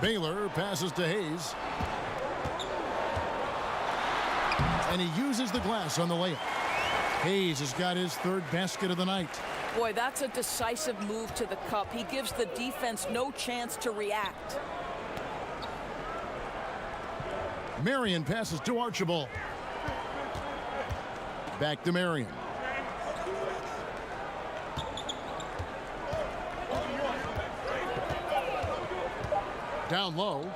Baylor passes to Hayes. And he uses the glass on the layup. Hayes has got his 3rd basket of the night. Boy, that's a decisive move to the cup. He gives the defense no chance to react. Marion passes to Archibald. Back to Marion. Down low.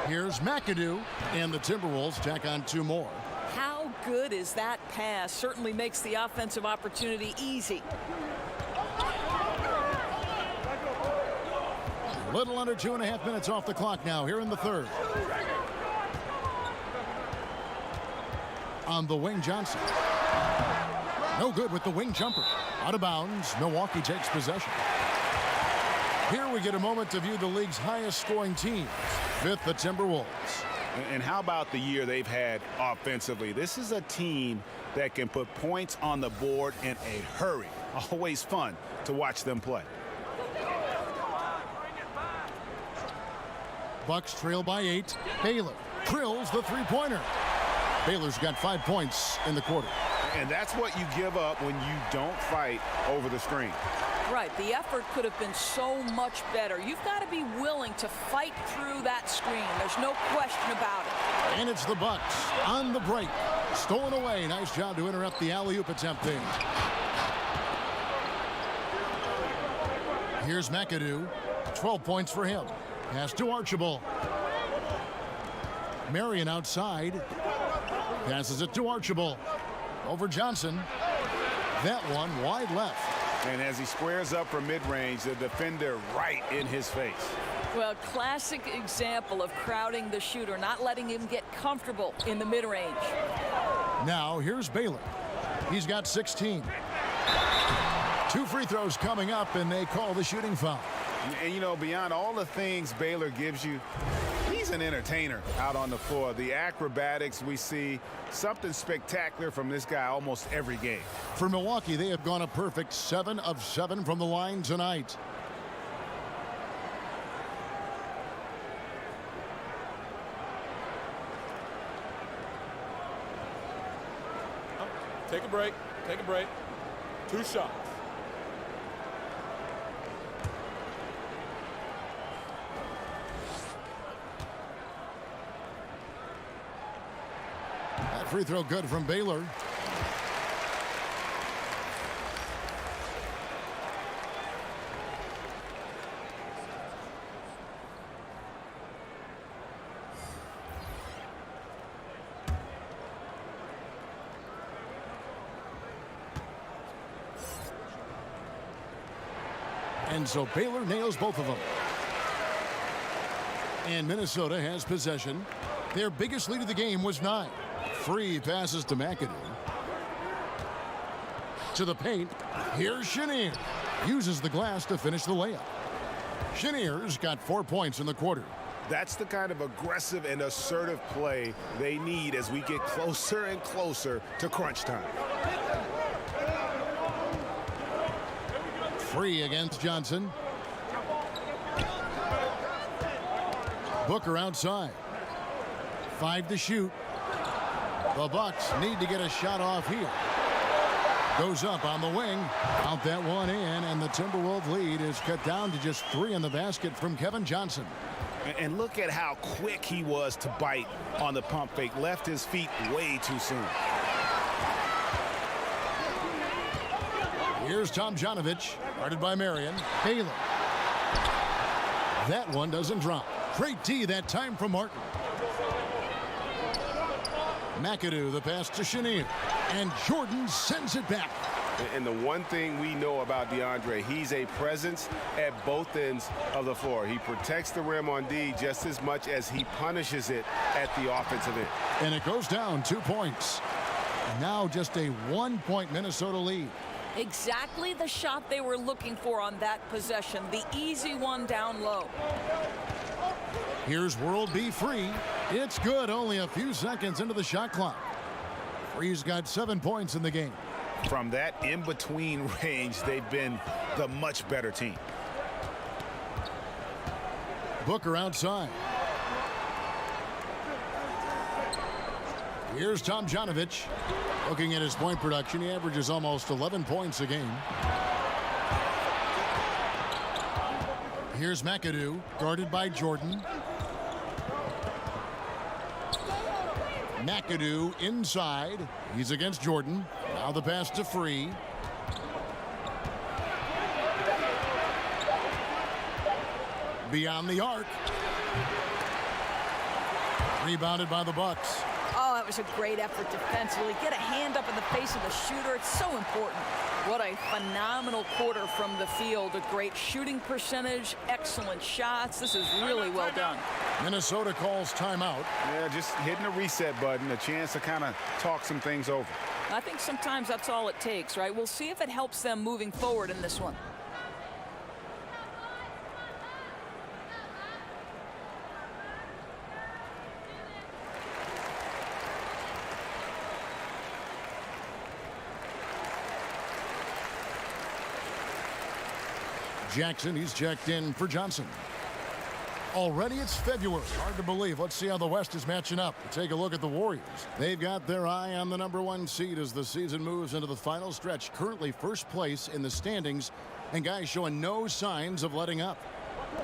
Here's McAdoo. And the Timberwolves tack on 2 more. How good is that pass? Certainly makes the offensive opportunity easy. Little under 2.5 minutes off the clock now here in the 3rd. On the wing, Johnson. No good with the wing jumper. Out of bounds. Milwaukee takes possession. Here we get a moment to view the league's highest scoring teams. 5th, the Timberwolves. And how about the year they've had offensively? This is a team that can put points on the board in a hurry. Always fun to watch them play. Bucks trail by 8. Baylor drills the 3-pointer. Baylor's got 5 points in the quarter. And that's what you give up when you don't fight over the screen. Right, the effort could have been so much better. You've got to be willing to fight through that screen. There's no question about it. And it's the Bucks on the break. Stolen away. Nice job to interrupt the alley-oop attempt there. Here's McAdoo. 12 points for him. Pass to Archibald. Marion outside. Passes it to Archibald. Over Johnson. That one wide left. And as he squares up from mid-range, the defender right in his face. Well, classic example of crowding the shooter, not letting him get comfortable in the mid-range. Now here's Baylor. He's got 16. 2 free throws coming up, and they call the shooting foul. And, you know, beyond all the things Baylor gives you, he's an entertainer out on the floor. The acrobatics we see, something spectacular from this guy almost every game. For Milwaukee, they have gone a perfect 7 of 7 from the line tonight. Take a break. Take a break. 2 shots. That free throw good from Baylor. And so Baylor nails both of them. And Minnesota has possession. Their biggest lead of the game was 9. Free passes to McAdoo. To the paint. Here's Chenier. Uses the glass to finish the layup. Chenier's got 4 points in the quarter. That's the kind of aggressive and assertive play they need as we get closer and closer to crunch time. Free against Johnson. Booker outside. 5 to shoot. The Bucks need to get a shot off here. Goes up on the wing. Out that one in, and the Timberwolves lead is cut down to just 3 in the basket from Kevin Johnson. And look at how quick he was to bite on the pump fake. Left his feet way too soon. Here's Tomjanovich, guarded by Marion. Baylor. That one doesn't drop. Great D that time from Martin. McAdoo, the pass to Chenier. And Jordan sends it back. And the one thing we know about DeAndre, he's a presence at both ends of the floor. He protects the rim on D just as much as he punishes it at the offensive end. And it goes down 2 points. Now just a 1-point Minnesota lead. Exactly the shot they were looking for on that possession. The easy one down low. Here's World B Free. It's good, only a few seconds into the shot clock. Free's got 7 points in the game. From that in-between range, they've been the much better team. Booker outside. Here's Tomjanovich. Looking at his point production, he averages almost 11 points a game. Here's McAdoo, guarded by Jordan. McAdoo inside. He's against Jordan. Now the pass to Free. Beyond the arc. Rebounded by the Bucks. Oh, that was a great effort defensively. Get a hand up in the face of the shooter. It's so important. What a phenomenal quarter from the field. A great shooting percentage, excellent shots. This is really well done. Minnesota calls timeout. Yeah, just hitting the reset button, a chance to kind of talk some things over. I think sometimes that's all it takes, right? We'll see if it helps them moving forward in this one. Jackson, he's checked in for Johnson. Already it's February. Hard to believe. Let's see how the West is matching up. Take a look at the Warriors. They've got their eye on the #1 seed as the season moves into the final stretch. Currently first place in the standings, and guys showing no signs of letting up.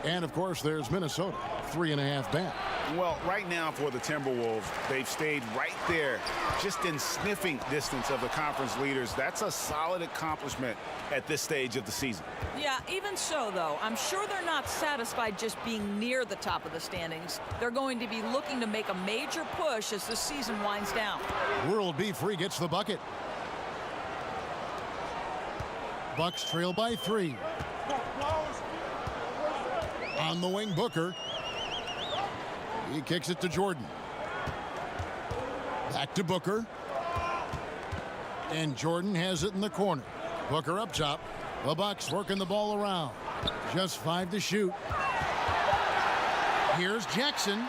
And of course there's Minnesota, 3.5 back. Well, right now for the Timberwolves, they've stayed right there, just in sniffing distance of the conference leaders. That's a solid accomplishment at this stage of the season. Yeah, even so, though, I'm sure they're not satisfied just being near the top of the standings. They're going to be looking to make a major push as the season winds down. World B Free gets the bucket. Bucks trail by 3. On the wing, Booker. He kicks it to Jordan. Back to Booker. And Jordan has it in the corner. Booker up top. The Bucks working the ball around. Just 5 to shoot. Here's Jackson.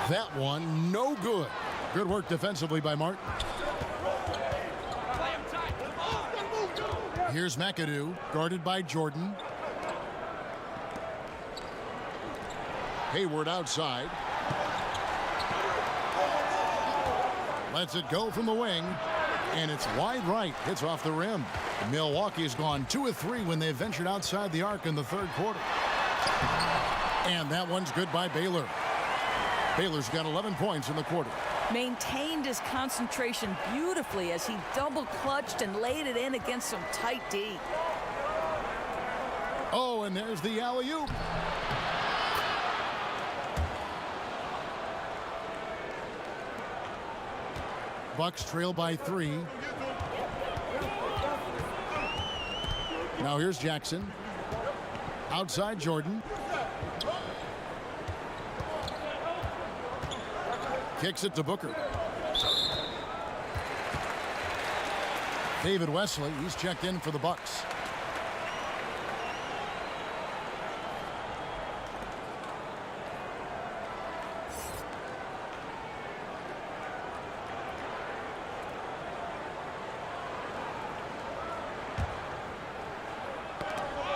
That one, no good. Good work defensively by Martin. Here's McAdoo, guarded by Jordan. Hayward outside. Lets it go from the wing. And it's wide right. Hits off the rim. Milwaukee's gone 2 of 3 when they ventured outside the arc in the third quarter. And that one's good by Baylor. Baylor's got 11 points in the quarter. Maintained his concentration beautifully as he double clutched and laid it in against some tight D. Oh, and there's the alley-oop. Bucks trail by 3. Now here's Jackson. Outside Jordan. Kicks it to Booker. David Wesley, he's checked in for the Bucks.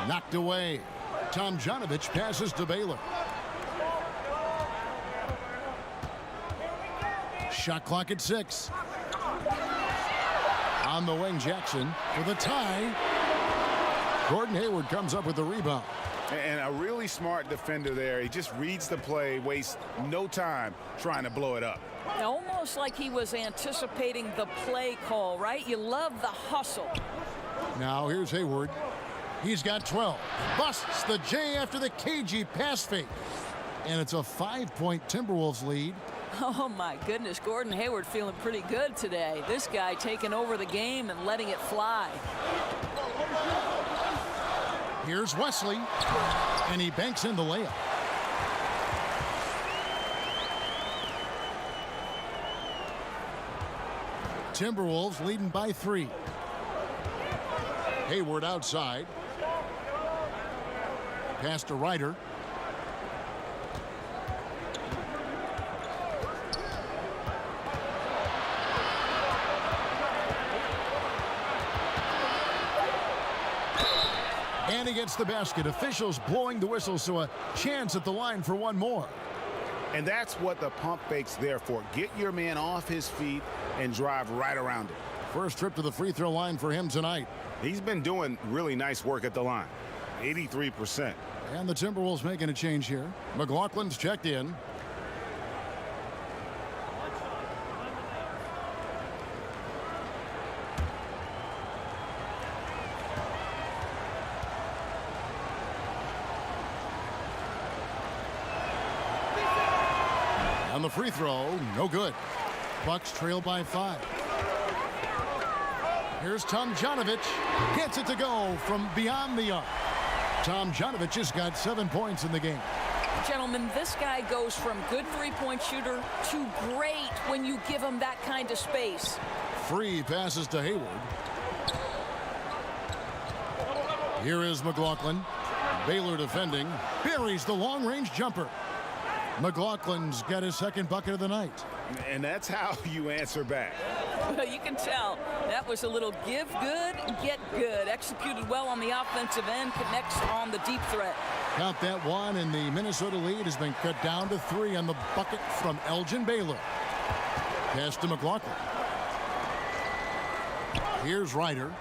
Knocked away. Tomjanovich passes to Baylor. Shot clock at 6. On the wing, Jackson for the tie. Gordon Hayward comes up with the rebound. And a really smart defender there. He just reads the play, wastes no time trying to blow it up. Almost like he was anticipating the play call, right? You love the hustle. Now here's Hayward. He's got 12. Busts the J after the cagey pass fake. And it's a 5-point Timberwolves lead. Oh, my goodness. Gordon Hayward feeling pretty good today. This guy taking over the game and letting it fly. Here's Wesley. And he banks in the layup. Timberwolves leading by 3. Hayward outside. Pass to Ryder. And he gets the basket. Officials blowing the whistle, so a chance at the line for one more. And that's what the pump fake's there for. Get your man off his feet and drive right around it. First trip to the free throw line for him tonight. He's been doing really nice work at the line. 83%. And the Timberwolves making a change here. McLaughlin's checked in. On the free throw, no good. Bucks trail by 5. Here's Tomjanovich. Hits it to go from beyond the arc. Tomjanovich has got 7 points in the game. Gentlemen, this guy goes from good three-point shooter to great when you give him that kind of space. Free passes to Hayward. Here is McLaughlin. Baylor defending. Buries the long-range jumper. McLaughlin's got his second bucket of the night. And that's how you answer back. Well, you can tell that was a little give good, get good. Executed well on the offensive end, connects on the deep threat. Count that one, and the Minnesota lead has been cut down to 3 on the bucket from Elgin Baylor. Pass to McLaughlin. Here's Ryder.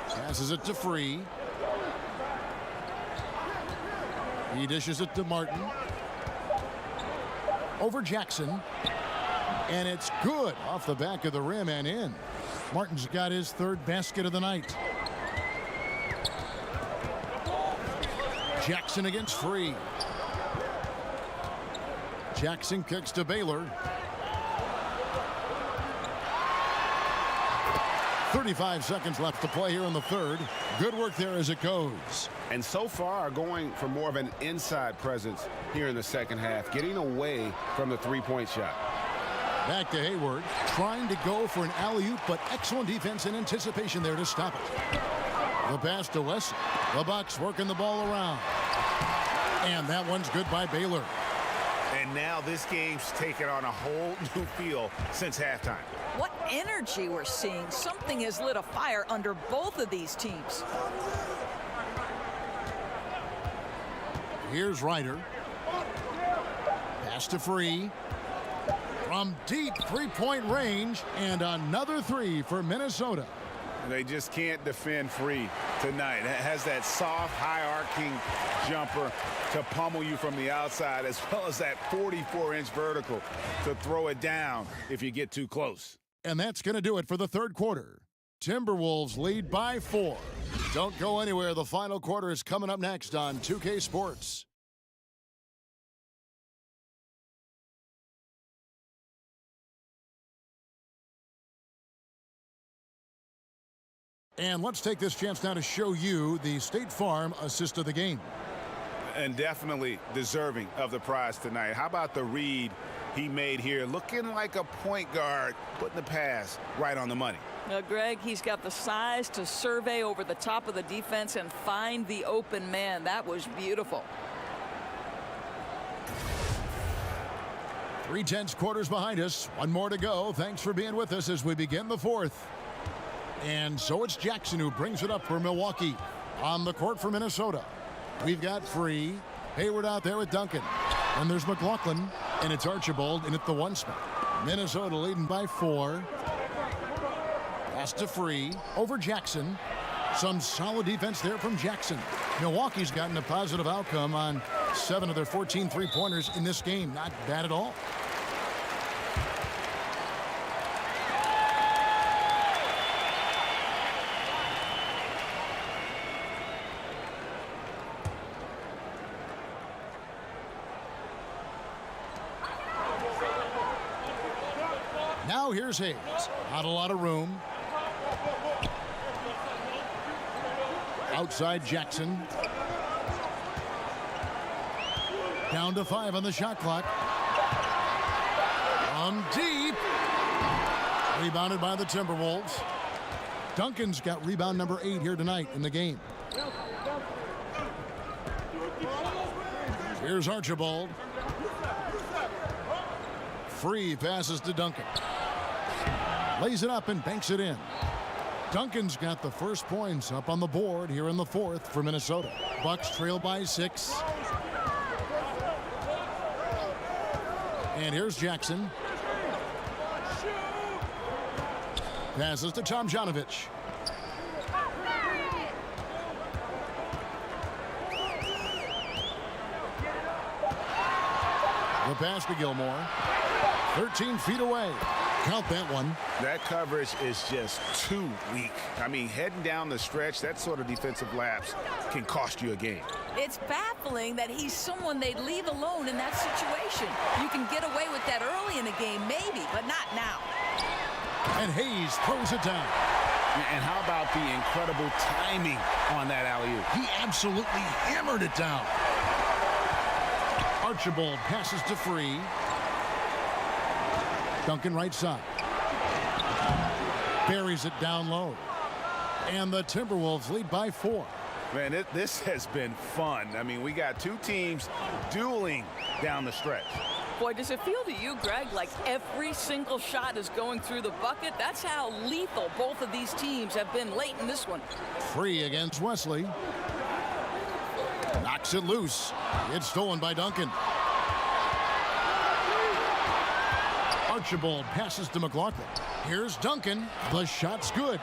Passes it to Free. He dishes it to Martin. Over Jackson. And it's good off the back of the rim and in. Martin's got his third basket of the night. Jackson against Free. Jackson kicks to Baylor. 35 seconds left to play here in the third. Good work there as it goes. And so far going for more of an inside presence here in the second half, getting away from the three-point shot. Back to Hayward, trying to go for an alley-oop, but excellent defense and anticipation there to stop it. The pass to Wesley. The Bucks working the ball around. And that one's good by Baylor. And now this game's taken on a whole new feel since halftime. What energy we're seeing. Something has lit a fire under both of these teams. Here's Ryder. Pass to Free. From deep three-point range, and another 3 for Minnesota. They just can't defend Free tonight. It has that soft, high-arcing jumper to pummel you from the outside, as well as that 44-inch vertical to throw it down if you get too close. And that's going to do it for the third quarter. Timberwolves lead by 4. Don't go anywhere. The final quarter is coming up next on 2K Sports. And let's take this chance now to show you the State Farm assist of the game. And definitely deserving of the prize tonight. How about the read he made here? Looking like a point guard, putting the pass right on the money. Greg, he's got the size to survey over the top of the defense and find the open man. That was beautiful. 3/10 quarters behind us. One more to go. Thanks for being with us as we begin the fourth. And so it's Jackson who brings it up for Milwaukee. On the court for Minnesota, we've got Free. Hayward out there with Duncan. And there's McLaughlin. And it's Archibald in at the 1 spot. Minnesota leading by 4. Pass to Free over Jackson. Some solid defense there from Jackson. Milwaukee's gotten a positive outcome on 7 of their 14 three-pointers in this game. Not bad at all. Now here's Hayes. Not a lot of room. Outside Jackson. Down to 5 on the shot clock. From deep. Rebounded by the Timberwolves. Duncan's got rebound number 8 here tonight in the game. Here's Archibald. Free passes to Duncan. Lays it up and banks it in. Duncan's got the first points up on the board here in the fourth for Minnesota. Bucks trail by 6. And here's Jackson. Passes to Tomjanovich. The pass to Gilmore. 13 feet away. Count that one. That coverage is just too weak. I mean, heading down the stretch, that sort of defensive lapse can cost you a game. It's baffling that he's someone they'd leave alone in that situation. You can get away with that early in the game, maybe, but not now. And Hayes throws it down. And how about the incredible timing on that alley-oop? He absolutely hammered it down. Archibald passes to Free. Duncan right side. Buries it down low. And the Timberwolves lead by 4. Man, this has been fun. I mean, we got two teams dueling down the stretch. Boy, does it feel to you, Greg, like every single shot is going through the bucket? That's how lethal both of these teams have been late in this one. Free against Wesley. Knocks it loose. It's stolen by Duncan. Archibald passes to McLaughlin. Here's Duncan. The shot's good.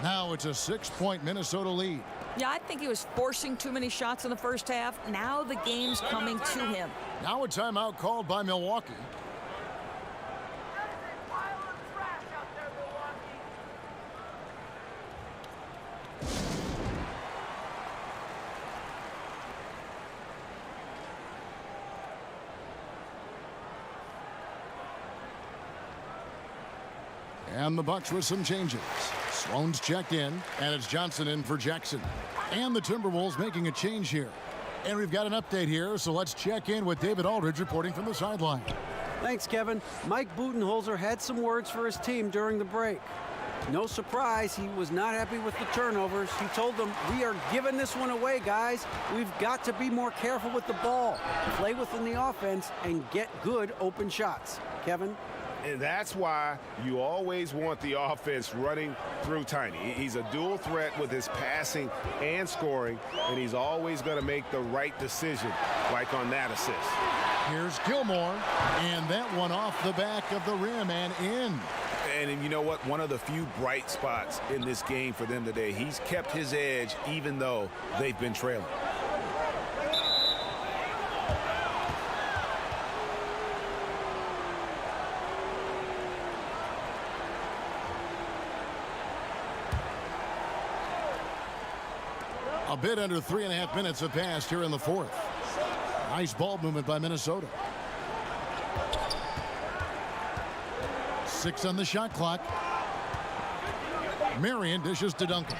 Now it's a 6-point Minnesota lead. Yeah, I think he was forcing too many shots in the first half. Now the game's coming to him. Now a timeout called by Milwaukee. And the Bucks with some changes. Sloan's checked in, and it's Johnson in for Jackson. And the Timberwolves making a change here. And we've got an update here, so let's check in with David Aldridge reporting from the sideline. Thanks, Kevin. Mike Budenholzer had some words for his team during the break. No surprise, he was not happy with the turnovers. He told them, we are giving this one away, guys. We've got to be more careful with the ball, play within the offense, and get good open shots. Kevin? And that's why you always want the offense running through Tiny. He's a dual threat with his passing and scoring, and he's always going to make the right decision, like on that assist. Here's Gilmore, and that one off the back of the rim and in. And you know what? One of the few bright spots in this game for them today. He's kept his edge even though they've been trailing. A bit under 3.5 minutes have passed here in the fourth. Nice ball movement by Minnesota. 6 on the shot clock. Marion dishes to Duncan.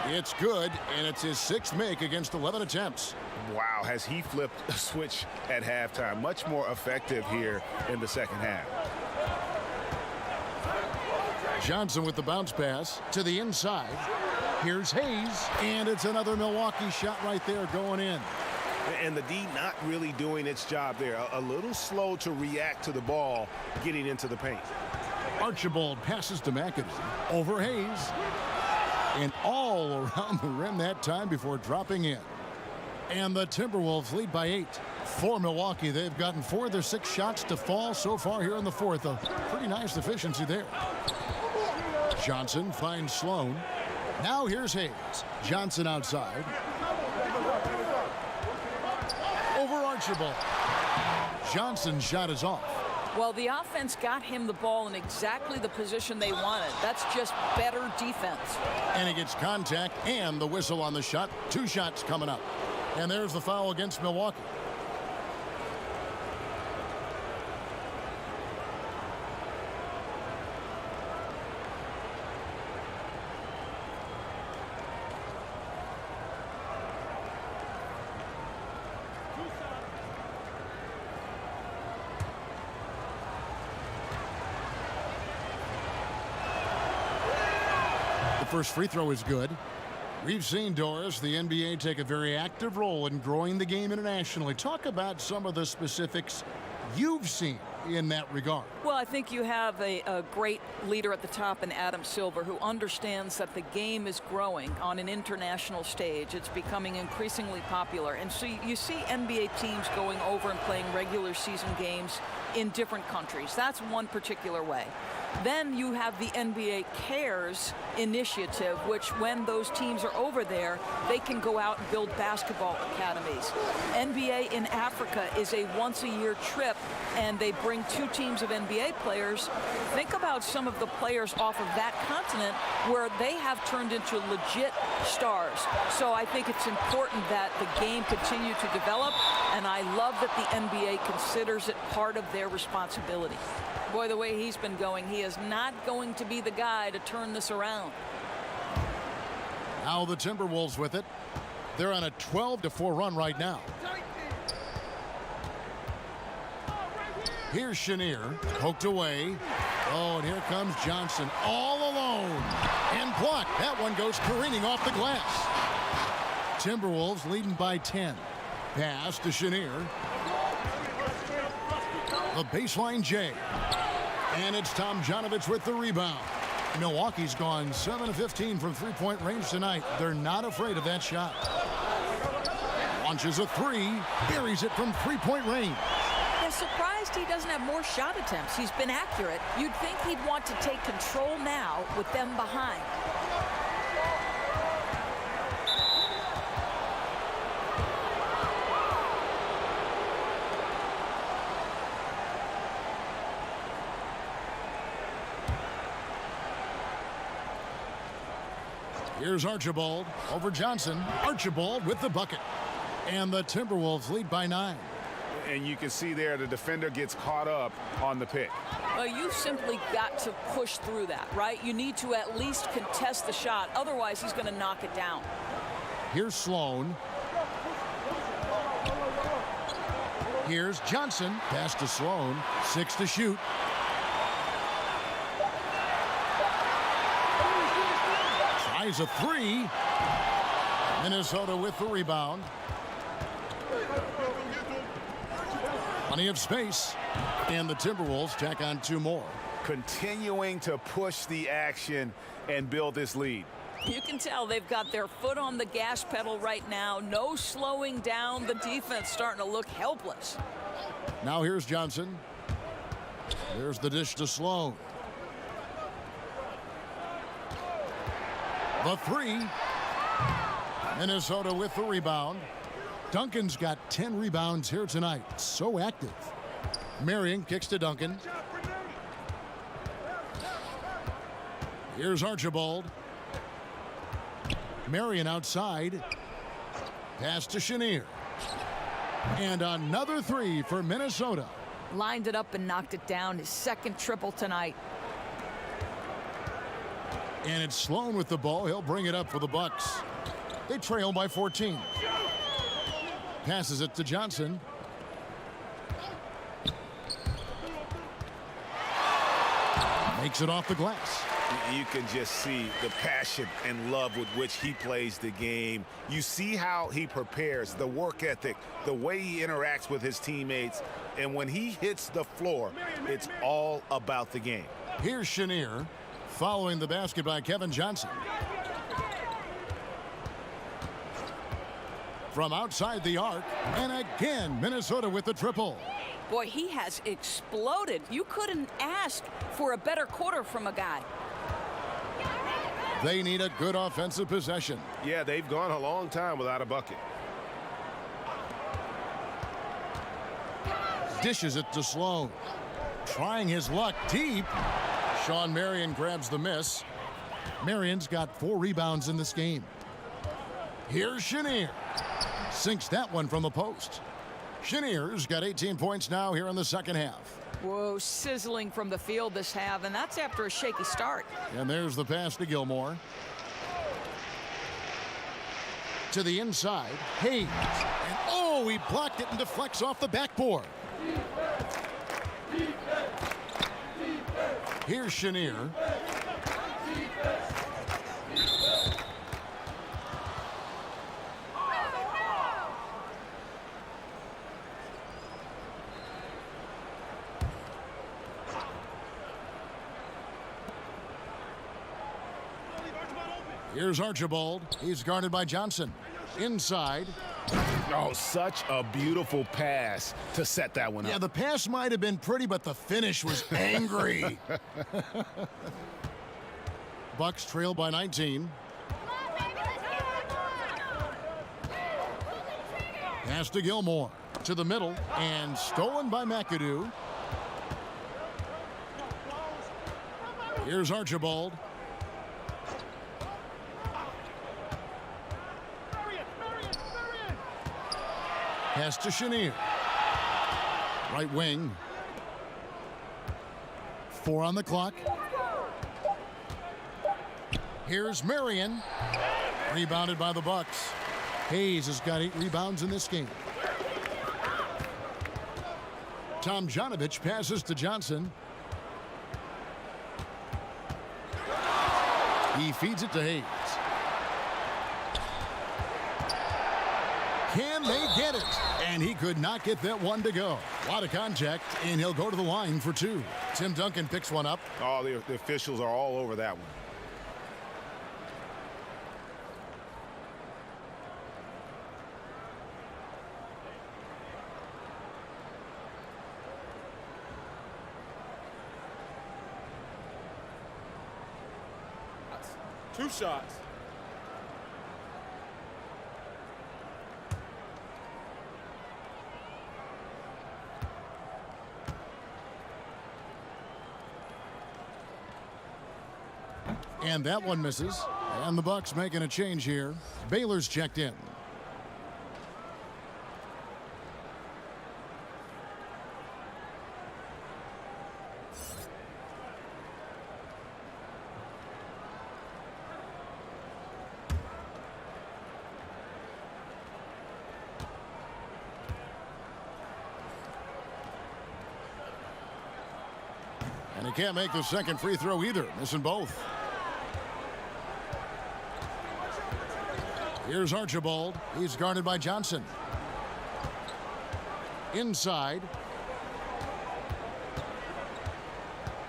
It's good, and it's his 6th make against 11 attempts. Wow, has he flipped a switch at halftime. Much more effective here in the second half. Johnson with the bounce pass to the inside. Here's Hayes, and it's another Milwaukee shot right there going in. And the D not really doing its job there. A little slow to react to the ball getting into the paint. Archibald passes to McAdoo. Over Hayes. And all around the rim that time before dropping in. And the Timberwolves lead by 8. For Milwaukee, they've gotten 4 of their 6 shots to fall so far here in the 4th. A pretty nice efficiency there. Johnson finds Sloan. Now here's Hayes. Johnson outside. Over Archibald. Johnson's shot is off. Well, the offense got him the ball in exactly the position they wanted. That's just better defense. And he gets contact and the whistle on the shot. 2 shots coming up. And there's the foul against Milwaukee. The first free throw is good. We've seen, Doris, the NBA take a very active role in growing the game internationally. Talk about some of the specifics you've seen in that regard. Well, I think you have a great leader at the top in Adam Silver, who understands that the game is growing on an international stage. It's becoming increasingly popular. And so you see NBA teams going over and playing regular season games in different countries. That's one particular way. Then you have the NBA Cares initiative, which when those teams are over there, they can go out and build basketball academies. NBA in Africa is a once-a-year trip, and they bring 2 teams of NBA players. Think about some of the players off of that continent where they have turned into legit stars. So I think it's important that the game continue to develop, and I love that the NBA considers it part of their responsibility. Boy, the way he's been going, he is not going to be the guy to turn this around. Now the Timberwolves with it. They're on a 12-4 run right now. Here's Chenier, poked away. Oh, and here comes Johnson all alone. And blocked. That one goes careening off the glass. Timberwolves leading by 10. Pass to Chenier. The baseline J. And it's Tomjanovich with the rebound. Milwaukee's gone 7 of 15 from three-point range tonight. They're not afraid of that shot. Launches a 3, buries it from three-point range. I'm surprised he doesn't have more shot attempts. He's been accurate. You'd think he'd want to take control now with them behind. Here's Archibald over Johnson. Archibald with the bucket. And the Timberwolves lead by 9. And you can see there the defender gets caught up on the pick. Well, you've simply got to push through that, right? You need to at least contest the shot. Otherwise, he's going to knock it down. Here's Sloan. Here's Johnson. Pass to Sloan. 6 to shoot. Tries a 3. Minnesota with the rebound. Plenty of space. And the Timberwolves tack on 2 more. Continuing to push the action and build this lead. You can tell they've got their foot on the gas pedal right now. No slowing down. The defense starting to look helpless. Now here's Johnson. There's the dish to Sloan. The 3. Minnesota with the rebound. Duncan's got 10 rebounds here tonight. So active. Marion kicks to Duncan. Here's Archibald. Marion outside. Pass to Chenier. And another 3 for Minnesota. Lined it up and knocked it down. His second triple tonight. And it's Sloan with the ball. He'll bring it up for the Bucks. They trail by 14. Passes it to Johnson. Makes it off the glass. You can just see the passion and love with which he plays the game. You see how he prepares, the work ethic, the way he interacts with his teammates. And when he hits the floor, it's all about the game. Here's Chenier following the basket by Kevin Johnson. From outside the arc, and again, Minnesota with the triple. Boy, he has exploded. You couldn't ask for a better quarter from a guy. They need a good offensive possession. Yeah, they've gone a long time without a bucket. Dishes it to Sloan. Trying his luck deep. Sean Marion grabs the miss. Marion's got 4 rebounds in this game. Here's Chenier. Sinks that one from the post. Chenier's got 18 points now here in the second half. Whoa, sizzling from the field this half, and that's after a shaky start. And there's the pass to Gilmore. To the inside, Hayes. And oh, he blocked it and deflects off the backboard. Here's Chenier. Here's Archibald. He's guarded by Johnson. Inside. Oh, such a beautiful pass to set that one up. Yeah, the pass might have been pretty, but the finish was angry. Bucks trail by 19. Pass to Gilmore. To the middle. And stolen by McAdoo. Here's Archibald. Pass to Chenier. Right wing. 4 on the clock. Here's Marion. Rebounded by the Bucks. Hayes has got 8 rebounds in this game. Tomjanovich passes to Johnson. He feeds it to Hayes. Can they get it? And he could not get that one to go. A lot of contact, and he'll go to the line for 2. Tim Duncan picks one up. Oh, the officials are all over that one. Two shots. And that one misses. And the Bucks making a change here. Baylor's checked in. And he can't make the second free throw either, missing both. Here's Archibald. He's guarded by Johnson. Inside.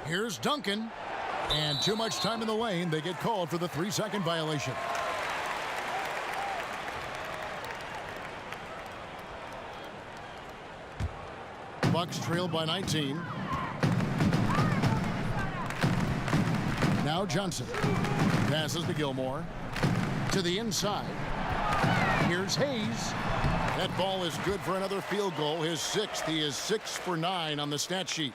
Here's Duncan. And too much time in the lane. They get called for the 3-second violation. Bucks trail by 19. Now Johnson. Passes to Gilmore. To the inside. Here's Hayes. That ball is good for another field goal. His 6th. He is 6 for 9 on the stat sheet.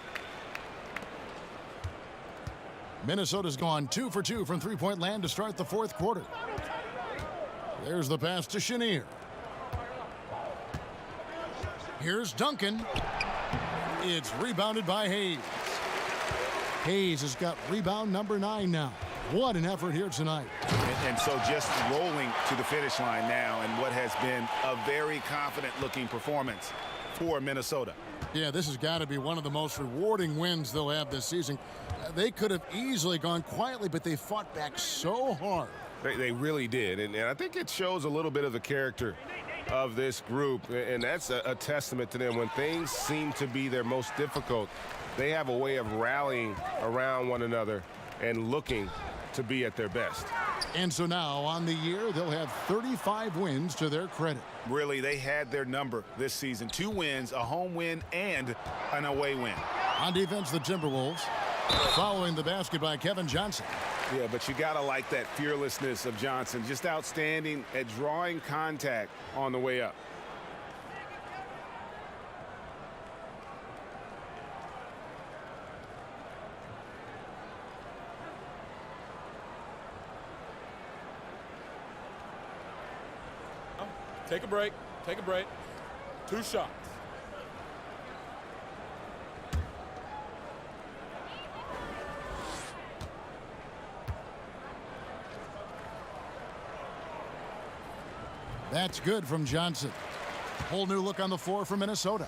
Minnesota's gone 2 for 2 from three-point land to start the 4th quarter. There's the pass to Chenier. Here's Duncan. It's rebounded by Hayes. Hayes has got rebound number 9 now. What an effort here tonight. And so just rolling to the finish line now in what has been a very confident-looking performance for Minnesota. Yeah, this has got to be one of the most rewarding wins they'll have this season. They could have easily gone quietly, but they fought back so hard. They really did, and I think it shows a little bit of the character of this group, and that's a testament to them. When things seem to be their most difficult, they have a way of rallying around one another and looking to be at their best. And so now on the year, they'll have 35 wins to their credit. Really, they had their number this season. 2 wins, a home win, and an away win. On defense, the Timberwolves, following the basket by Kevin Johnson. Yeah, but you got to like that fearlessness of Johnson. Just outstanding at drawing contact on the way up. Take a break. Take a break. 2 shots. That's good from Johnson. Whole new look on the floor for Minnesota.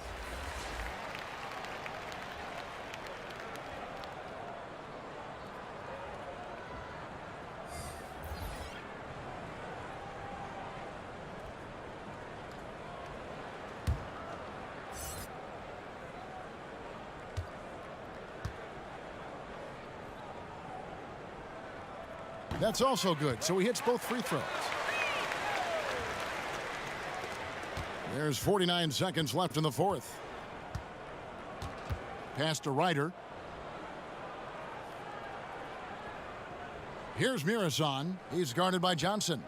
That's also good, so he hits both free throws. There's 49 seconds left in the fourth. Pass to Ryder. Here's Mirasan. He's guarded by Johnson.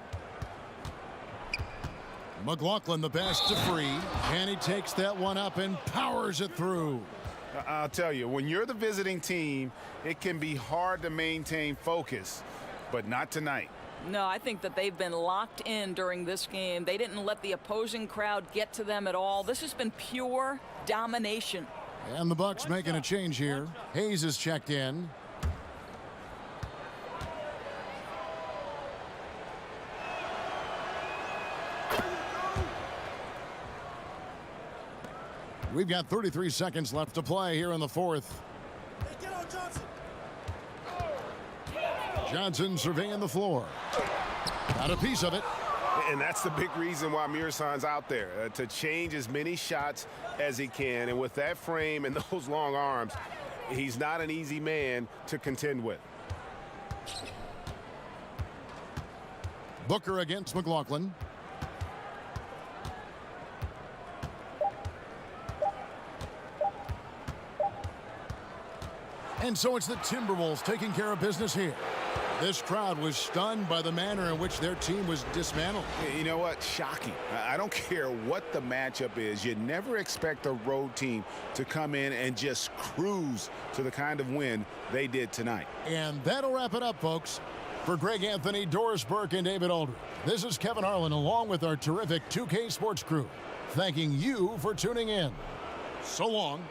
McLaughlin the pass to Free. And he takes that one up and powers it through. I'll tell you, when you're the visiting team, it can be hard to maintain focus, but not tonight. No, I think that they've been locked in during this game. They didn't let the opposing crowd get to them at all. This has been pure domination. And the Bucks making a change here. Hayes is checked in. We've got 33 seconds left to play here in the fourth. Get on Johnson. Johnson surveying the floor. Got a piece of it. And that's the big reason why Mirasan's out there, to change as many shots as he can. And with that frame and those long arms, he's not an easy man to contend with. Booker against McLaughlin. And so it's the Timberwolves taking care of business here. This crowd was stunned by the manner in which their team was dismantled. You know what? Shocking. I don't care what the matchup is. You never expect a road team to come in and just cruise to the kind of win they did tonight. And that'll wrap it up, folks. For Greg Anthony, Doris Burke, and David Aldridge, this is Kevin Harlan along with our terrific 2K Sports crew, thanking you for tuning in. So long.